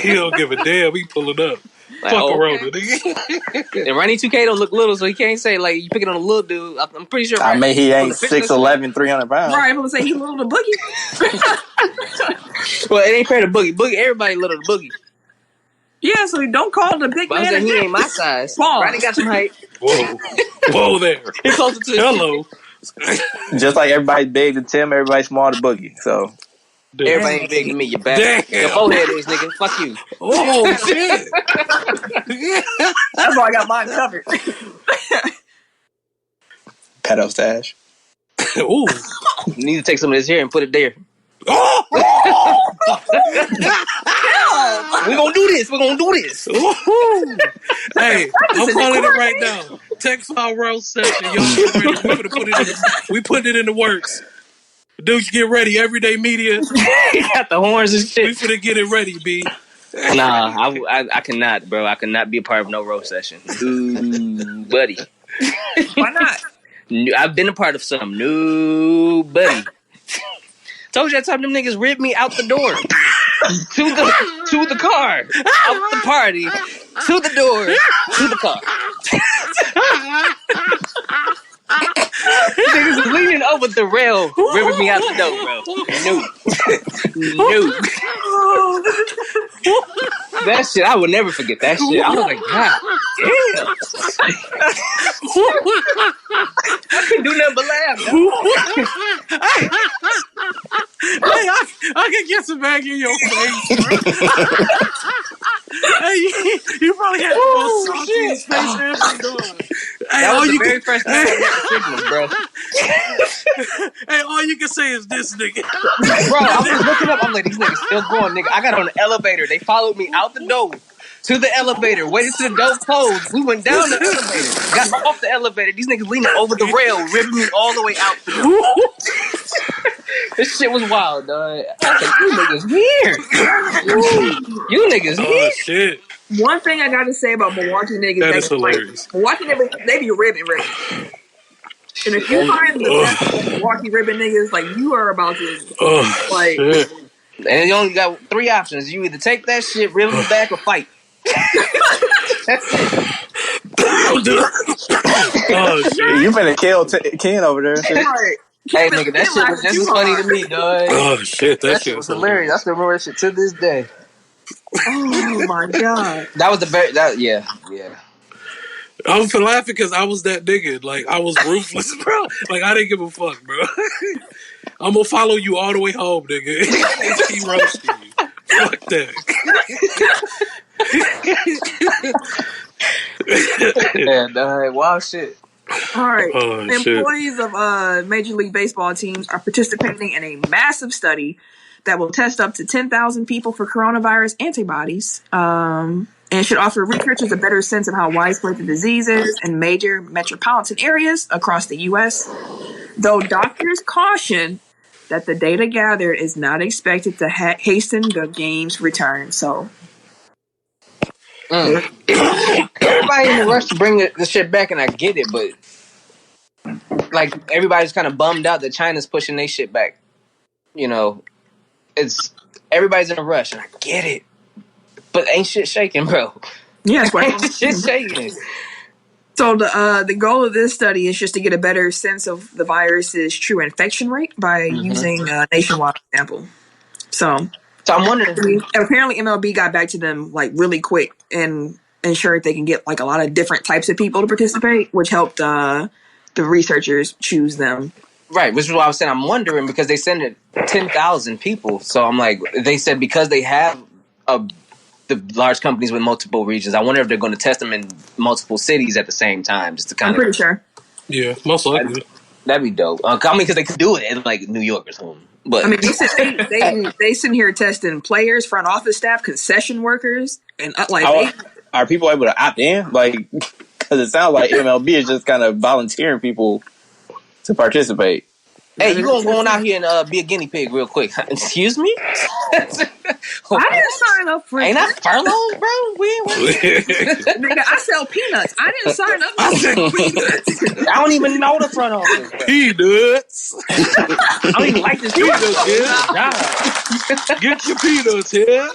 He don't give a damn. He pulling up. Like, Fuck okay. a Rona, nigga. And Ronnie 2K don't look little, so he can't say like you picking on a little dude. I'm pretty sure. I mean, he ain't 6'11", 300 pounds. Right, I'm gonna say he little to Boogie. Well, it ain't fair to Boogie. Boogie, everybody little to Boogie. Yeah, so don't call the big But man. I'm saying he ain't my size. Ronnie got some height. Whoa there. He's closer to Hello. Just like everybody's big to Tim, everybody's small to Boogie. So everybody ain't big to me, you bastard. Your forehead is, nigga. Fuck you. Oh shit. That's why I got mine covered. pedo stash. Ooh. You need to take some of this here and put it there. Oh! We're gonna do this. We're gonna do this. Hey, I'm calling it right now. Text our roast session. Y'all get ready. We're gonna put it in. We put it in the works. Dudes, get ready. Everyday media. He got the horns and shit. We finna get it ready, B. Nah, I cannot, bro. I cannot be a part of no roast session. Ooh, buddy. Why not? I've been a part of some. No, buddy. Told you that time them niggas ripped me out the door. to the car. Out the party. To the door. To the car. Niggas was leaning over the rail, ripping me out the door, bro. No. That shit, I would never forget that shit. I was like, God damn. I couldn't do nothing but laugh. Hey, I can get some back in your face, bro. Hey, you probably had the most saltiest face ever, dog. Hey, that was the very first time I got the signals, bro. Hey, all you can say is this nigga. Bro, I was looking up. I'm like, these niggas still going, nigga. I got on the elevator. They followed me out the door to the elevator, waited till the door closed. We went down the elevator, got off the elevator. These niggas leaning over the rail, ripping me all the way out the door. This shit was wild, dog. I was like, you niggas here. You niggas here. Oh, shit. One thing I got to say about Milwaukee niggas, that is hilarious. Milwaukee niggas, they be ribbing. And if you find the best Milwaukee ribbing niggas, like, you are about to, like... Shit. And you only got 3 options. You either take that shit, rip it back, or fight. That's it. Oh, shit. You finna kill Ken over there. Hey, nigga, that shit was just as funny to me, dog. Oh, shit. That shit was hilarious. I still remember that shit to this day. Oh, my God. That was the very... Yeah. I was laughing because I was that nigga. Like, I was ruthless, bro. Like, I didn't give a fuck, bro. I'm gonna follow you all the way home, nigga. Keep roasting you. Fuck that. And wild shit. All right. Oh, employees of Major League Baseball teams are participating in a massive study that will test up to 10,000 people for coronavirus antibodies, and should offer researchers a better sense of how widespread the disease is in major metropolitan areas across the U.S., though doctors caution that the data gathered is not expected to hasten the game's return. So, everybody in a rush to bring the shit back, and I get it, but like everybody's kind of bummed out that China's pushing their shit back. You know, everybody's in a rush, and I get it, but ain't shit shaking, bro. Yeah, ain't shit shaking. So the goal of this study is just to get a better sense of the virus's true infection rate by using a nationwide sample. So I'm wondering. Apparently, MLB got back to them like really quick and ensured they can get like a lot of different types of people to participate, which helped the researchers choose them. Right, which is why I was saying I'm wondering because they sent it 10,000 people. So I'm like, they said because they have the large companies with multiple regions, I wonder if they're going to test them in multiple cities at the same time, just to kind I'm pretty sure. Yeah, most likely. That'd be dope. I mean, because they could do it in like New York or something. But I mean, they sit here testing players, front office staff, concession workers, and like. Are people able to opt in? Like, because it sounds like MLB is just kind of volunteering people to participate. Hey, you gonna go on out here and be a guinea pig real quick? Excuse me? I didn't sign up for it. Ain't that furloughs, bro? We ain't Nigga, I sell peanuts. I didn't sign up. I said peanuts. I don't even know the front office. Bro. Peanuts. I don't even like this peanuts, man. Get your peanuts here.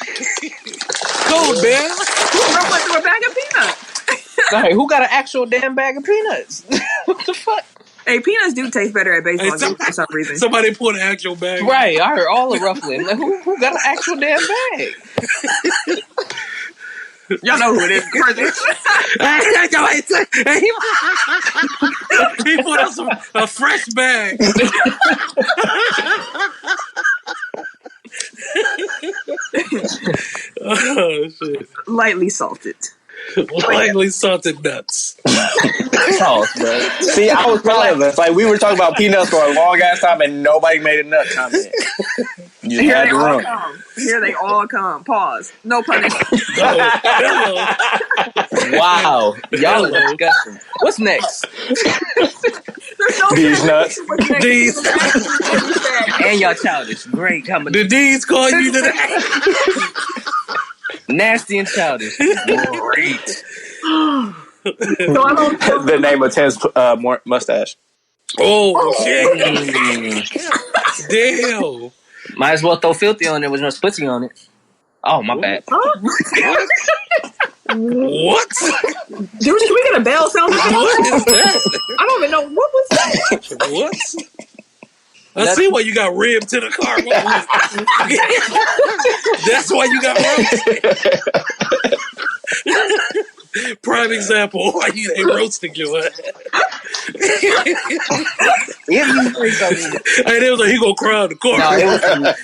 Go, man. Who went through a bag of peanuts? Hey, who got an actual damn bag of peanuts? What the fuck? Hey, peanuts do taste better at baseball games for some reason. Somebody put an actual bag. Right, I heard all the ruffling. Like, who got an actual damn bag? Y'all know who it is. He put us a fresh bag. Oh, shit. Lightly salted. Lightly salted nuts. Sauce, bro. See, I was proud of us. Like, we were talking about peanuts for a long ass time, and nobody made a nut comment. You Here had they to all run. come. Here they all come. Pause. No punishment. Wow. Y'all are disgusting. What's next? There's no These nuts. These. And y'all childish. Great combination. The D's call you today. Nasty and childish. Great. So I don't know. The name of Tim's mustache. Oh, shit. Damn. Might as well throw filthy on there with no splitsy on it. Oh, my bad. What? Dude, can we get a bell sound? What is that? I don't even know. What was that? What? I see why you got ribbed to the car. That's why you got roasted. Prime example why they roasting you. And it was like, he gonna cry in the car. No,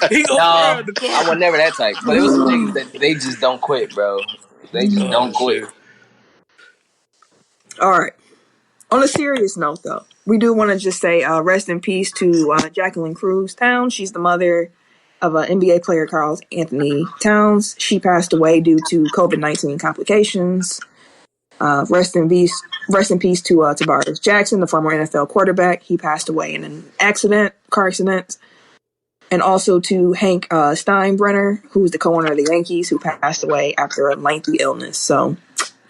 He gonna cry in the car. I was never that type. But it was some niggas that they just don't quit, bro. They just don't quit. Shit. All right. On a serious note, though, we do want to just say rest in peace to Jacqueline Cruz Towns. She's the mother of NBA player Carl Anthony Towns. She passed away due to COVID-19 complications. Rest in peace to Tavares Jackson, the former NFL quarterback. He passed away in an car accident. And also to Hank Steinbrenner, who's the co-owner of the Yankees, who passed away after a lengthy illness. So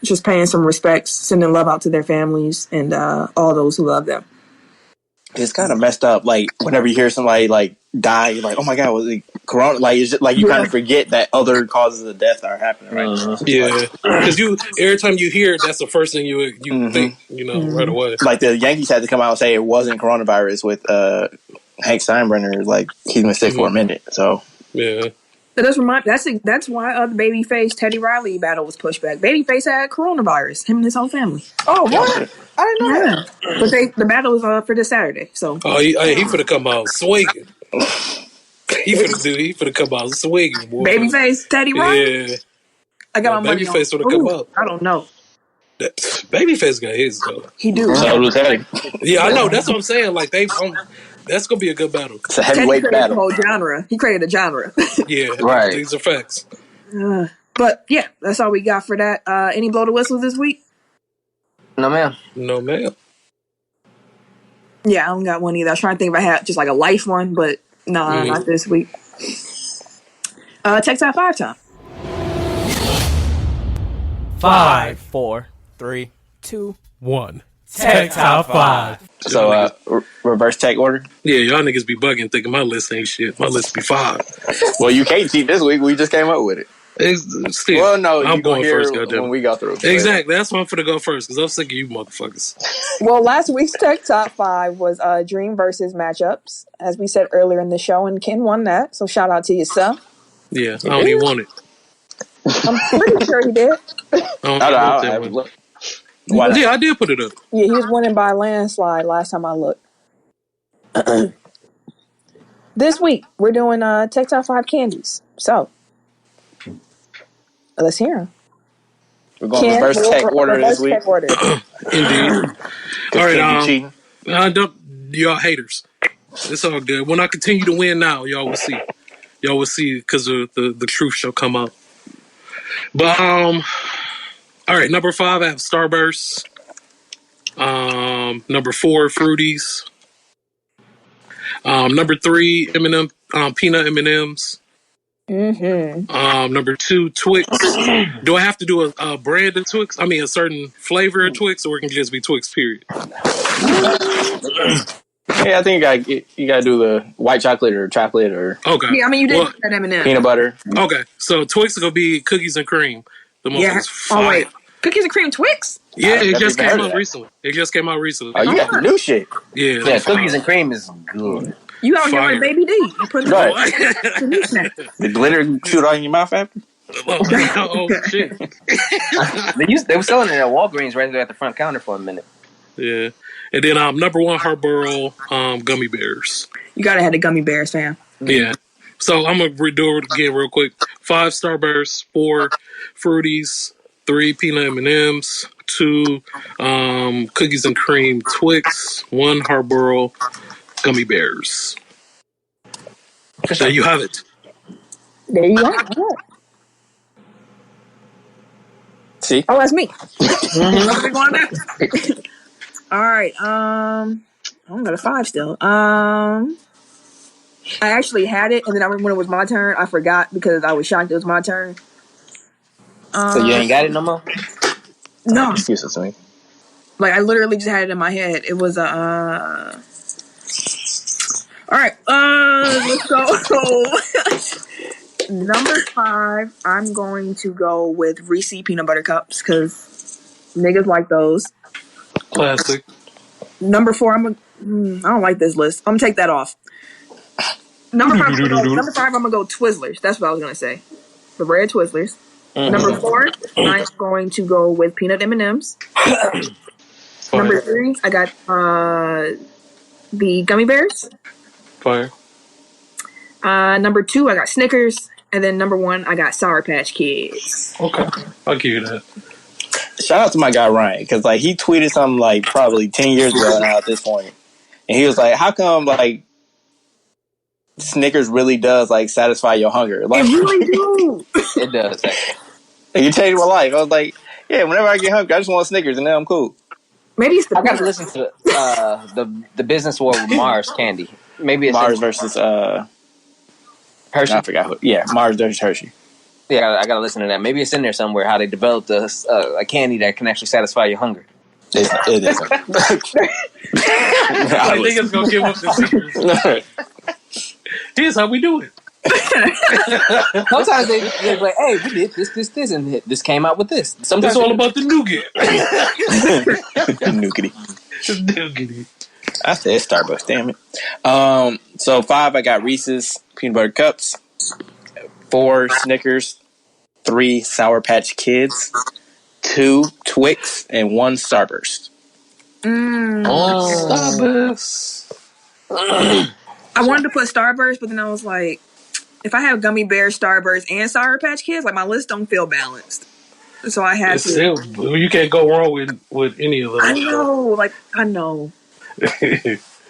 just paying some respects, sending love out to their families and all those who love them. It's kind of messed up. Like, whenever you hear somebody like die, you're like, oh my God, was it corona? Like, it's just like you kind of forget that other causes of death are happening right now. Yeah, because every time you hear it, that's the first thing you think, right away. Like, the Yankees had to come out and say it wasn't coronavirus with Hank Steinbrenner. Like, he's been sick for a minute. So yeah. That's why the Babyface Teddy Riley battle was pushed back. Babyface had coronavirus, him and his whole family. Oh, what? I didn't know that. But the battle was for this Saturday. So he finna come out swinging. He finna come out swinging, boy. Babyface Teddy Riley. Yeah. I got my money on. Babyface finna come out. I don't know. Babyface got his though. He do. So do Teddy. Yeah, I know. That's what I'm saying. Like that's gonna be a good battle. It's a heavyweight battle. Whole genre. He created a genre. Yeah, right. These are facts. But yeah, that's all we got for that. Any blow the whistles this week? No, ma'am. No, ma'am. Yeah, I don't got one either. I was trying to think if I had just like a life one, but no, not this week. Tech Top 5 time. 5, 4, 3, 2, 1. Tech Top 5. So, reverse tech order? Yeah, y'all niggas be bugging thinking my list ain't shit. My list be 5. Well, you can't cheat this week. We just came up with it. Still, Well, no, I'm going first, goddamn. when we go through. Exactly. That's why I'm finna go first, because I'm sick of you motherfuckers. Well, last week's Tech Top 5 was Dream versus matchups, as we said earlier in the show, and Ken won that, so shout out to yourself. Yeah, I don't even want it. I'm pretty sure he did. Yeah, I did put it up. Yeah, he was winning by a landslide last time I looked. This week, we're doing Tech Top 5 Candies. So, let's hear them. We're going reverse tech order this week. Indeed. All right, cheating. Y'all haters. It's all good. When I continue to win now, y'all will see. Y'all will see because the truth shall come out. But all right, number 5, I have Starburst. Number 4, Fruities. Number 3, M&M, peanut M&Ms. Number 2, Twix. Do I have to do a brand of Twix? I mean, a certain flavor of Twix, or it can just be Twix, period? Yeah, I think you gotta do the white chocolate or chocolate or. Okay. Yeah, I mean, you did that M&M. Peanut butter. Okay, so Twix is gonna be cookies and cream. The most fire. Oh wait, cookies and cream Twix? Yeah, it just came out recently. Oh, you got the new shit. Yeah, cookies and cream is good. You out here with Baby D. You put the the glitter shoot on your mouth after? Oh shit. They were selling it at Walgreens right there at the front counter for a minute. Yeah. And then number 1, Heartbreaks gummy bears. You gotta have the gummy bears, fam. Yeah. So I'm gonna redo it again real quick. 5 Starbursts, 4 Fruities, 3 peanut M&Ms, 2 cookies and cream Twix, 1 Heartbreaks gummy bears. There you have it. There you go. See? Oh, that's me. All right. I'm got a 5 still. I actually had it, and then when it was my turn, I forgot because I was shocked it was my turn. So you ain't got it no more? No. Excuses to me. Like I literally just had it in my head. It was a. All right. Let's go. Number 5, I'm going to go with Reese's peanut butter cups because niggas like those. Classic. Number 4, I don't like this list. I'm gonna take that off. Number 5, I'm gonna go Twizzlers. That's what I was gonna say. The red Twizzlers. Number 4, I'm going to go with peanut M&Ms. Number 3, I got the gummy bears. Fire. Number 2, I got Snickers. And then number 1, I got Sour Patch Kids. Okay. I'll give you that. Shout out to my guy Ryan, because like he tweeted something like probably 10 years ago now at this point, and he was like, "How come like Snickers really does like satisfy your hunger?" Like, it really do. It does. You changed my life. I was like, "Yeah, whenever I get hungry, I just want Snickers, and then I'm cool." Maybe it's I got to listen to the Business War with Mars Candy. Maybe it's Mars versus Hershey. I forgot who. Yeah, Mars versus Hershey. Yeah, I got to listen to that. Maybe it's in there somewhere how they developed a candy that can actually satify your hunger. It isn't. I think it's gonna give up the secret. Here's how we do it. Sometimes they're like, "Hey, we did this, and this came out with this." Sometimes it's all about the nougat. Nougat. I said Starbucks. Damn it. So 5, I got Reese's peanut butter cups. 4 Snickers. 3 Sour Patch Kids. 2 Twix and 1 Starburst. Starburst. I wanted to put Starburst, but then I was like, if I have gummy bears, Starburst, and Sour Patch Kids, like my list don't feel balanced. So I had to. You can't go wrong with any of those. I know.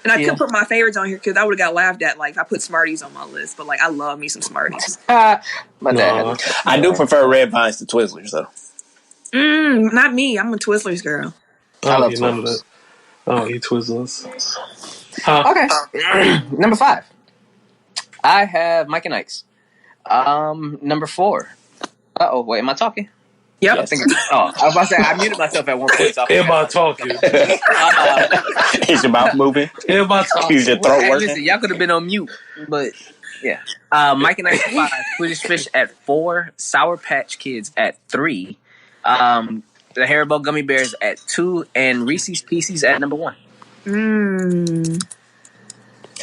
And I could put my favorites on here because I would have got laughed at. Like if I put Smarties on my list, but like I love me some Smarties. My dad. I do prefer Red Vines to Twizzlers though. Not me. I'm a Twizzlers girl. I love none of that. I don't eat Twizzlers. Okay. Number 5. I have Mike and Ike's. Number 4. Wait, am I talking? Yep. I was about to say, I muted myself at one point. So Everybody talking. Is your mouth moving? Everybody talking. Is your throat working? Listen, y'all could have been on mute, but yeah. Mike and Ike's 5. Swedish Fish at 4. Sour Patch Kids at 3. The Haribo Gummy Bears at 2. And Reese's Pieces at number 1.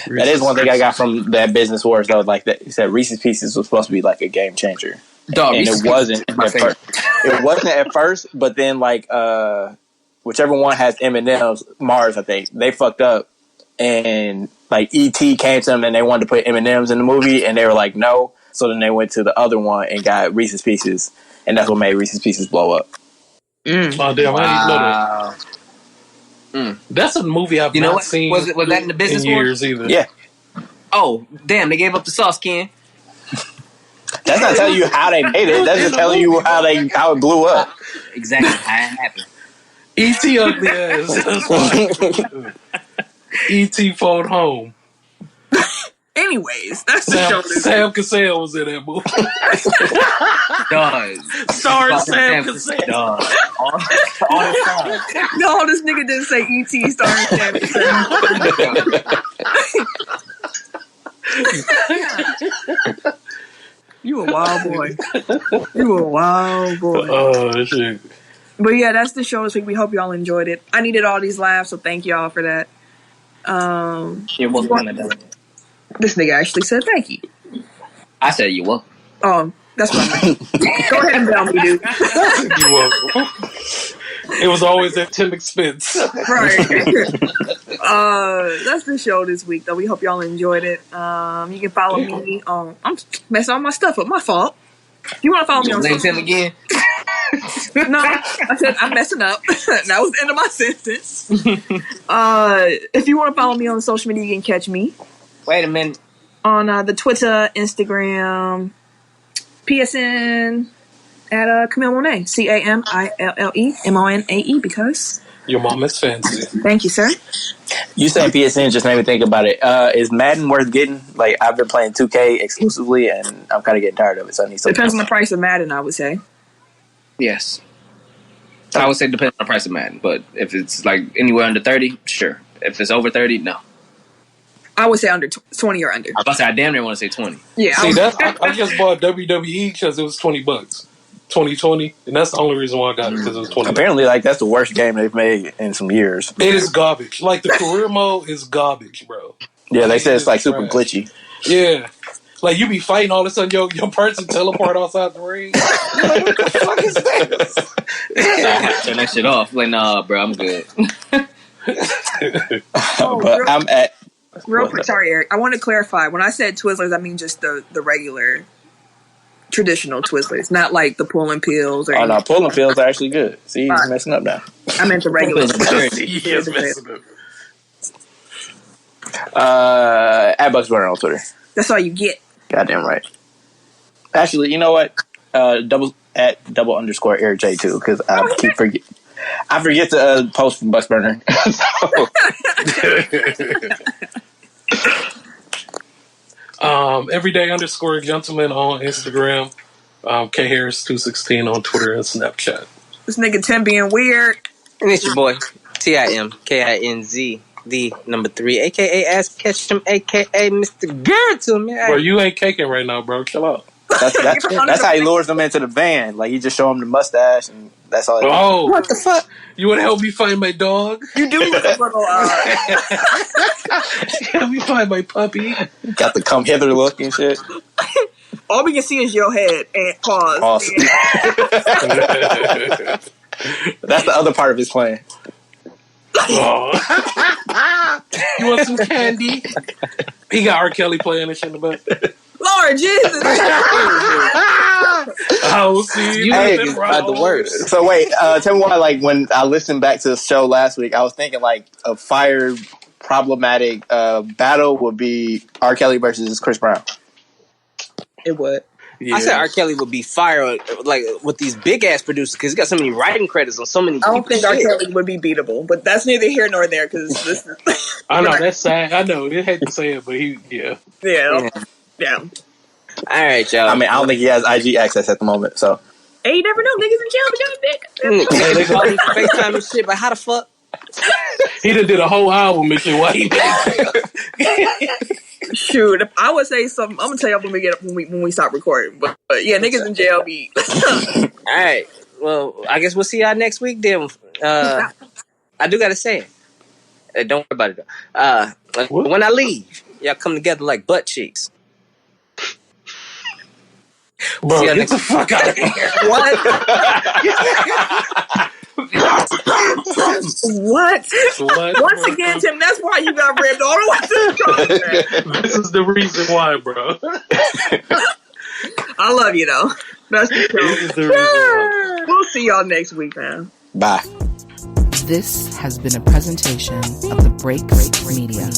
That is one thing I got from that Business Wars though. Like that, he said Reese's Pieces was supposed to be like a game changer. Dog, and it wasn't at first. It wasn't at first, but then like whichever one has M&M's, Mars, I think they fucked up, and like E.T. came to them and they wanted to put M&M's in the movie, and they were like no. So then they went to the other one and got Reese's Pieces, and that's what made Reese's Pieces blow up. Oh damn! I didn't know that. That's a movie I've not seen. Was that in the Business in years either? Yeah. Oh damn! They gave up the sauce can. That's not telling you how they made it. That's just telling you how it blew up. Exactly how it happened. E.T. ugly ass. E.T. phone home. Anyways, that's the show. Sam Cassell was in that movie. Starring Sam Cassell. All the time. No, this nigga didn't say E.T. starring Sam Cassell. You a wild boy. You a wild boy. Oh, shit. But yeah, that's the show this week. We hope y'all enjoyed it. I needed all these laughs, so thank y'all for that. You're welcome. This nigga actually said thank you. I said you welcome. Oh, that's what I meant. Go ahead and bell me, dude. You welcome. It was always at Tim expense. Right. That's the show this week, though. We hope y'all enjoyed it. You can follow me on... I'm messing all my stuff up. My fault. If you want to follow me on social media... No, I said I'm messing up. That was the end of my sentence. If you want to follow me on social media, you can catch me. Wait a minute. On the Twitter, Instagram, PSN, at Camille Monet. CAMILLEMONAE, because... Your mom is fancy. Thank you, sir. You saying PSN just made me think about it. Is Madden worth getting? Like, I've been playing 2K exclusively, and I'm kind of getting tired of it, so I need something. Depends on the price of Madden, I would say. Yes. I would say it depends on the price of Madden, but if it's like anywhere under 30, sure. If it's over 30, no. I would say under 20 or under. I was about to say, I damn near want to say 20. Yeah. See, I just bought WWE because it was $20. 2020, and that's the only reason why I got it, because it was $20. Apparently, like, that's the worst game they've made in some years. It is garbage. Like, the career mode is garbage, bro. Yeah, they said it's like super glitchy. Yeah. Like, you be fighting, all of a sudden your person teleport outside the ring. Like, what the fuck is this? Turn that shit off. Like, nah, bro, I'm good. But I'm at... Sorry, Eric. I want to clarify. When I said Twizzlers, I mean just the regular, traditional Twizzlers, not like the pulling pills. Or no, pulling pills are actually good. See, he's messing up now. I meant the regular. He is messing up. At Bucks Burner on Twitter. That's all you get. Goddamn right. Actually, you know what? Double _ Eric J too, because I forget to post from Bucks Burner. Everyday _ gentleman on Instagram. K Harris 216 on Twitter and Snapchat. This nigga Tim being weird. And it's your boy TIMKINZ. The number 3, aka Ask Ketchum, aka Mr. Gerton, man. Bro, you ain't caking right now, bro. Chill out. That's how he lures them into the van. Like, he just show them the mustache, and that's all. Oh, what the fuck? You want to help me find my dog? You do look a little. Help me find my puppy. Got the come hither look and shit. All we can see is your head and pause. Awesome. That's the other part of his plan. Oh. You want some candy? He got R. Kelly playing this shit in the back. Lord Jesus! Oh, see, you hey, the worst. So wait, tell me why. Like, when I listened back to the show last week, I was thinking like a fire problematic battle would be R. Kelly versus Chris Brown. It would. Yeah. I said R. Kelly would be fire, like, with these big ass producers, because he's got so many writing credits on so many. I don't think R. Kelly would be beatable, but that's neither here nor there. Because this is. I know that's sad. I know they hate to say it, but yeah. All right, y'all. I mean, I don't think he has IG access at the moment, so. Hey, you never know, niggas in jail, but y'all dick. They call him FaceTime and shit, but how the fuck? He done did a whole album and shit. Why he Shoot, if I would say something, I'm gonna tell y'all when we get up when we stop recording. But yeah, niggas in jail be. All right. Well, I guess we'll see y'all next week then. I do gotta say it. Don't worry about it though. When I leave, y'all come together like butt cheeks. Bro, get the fuck out of here. What? Once again, Tim, that's why you got ripped all the way to the concert. This is the reason why, bro. I love you, though. That's the truth. This is the reason why. We'll see y'all next week, man. Bye. This has been a presentation of the Break Media.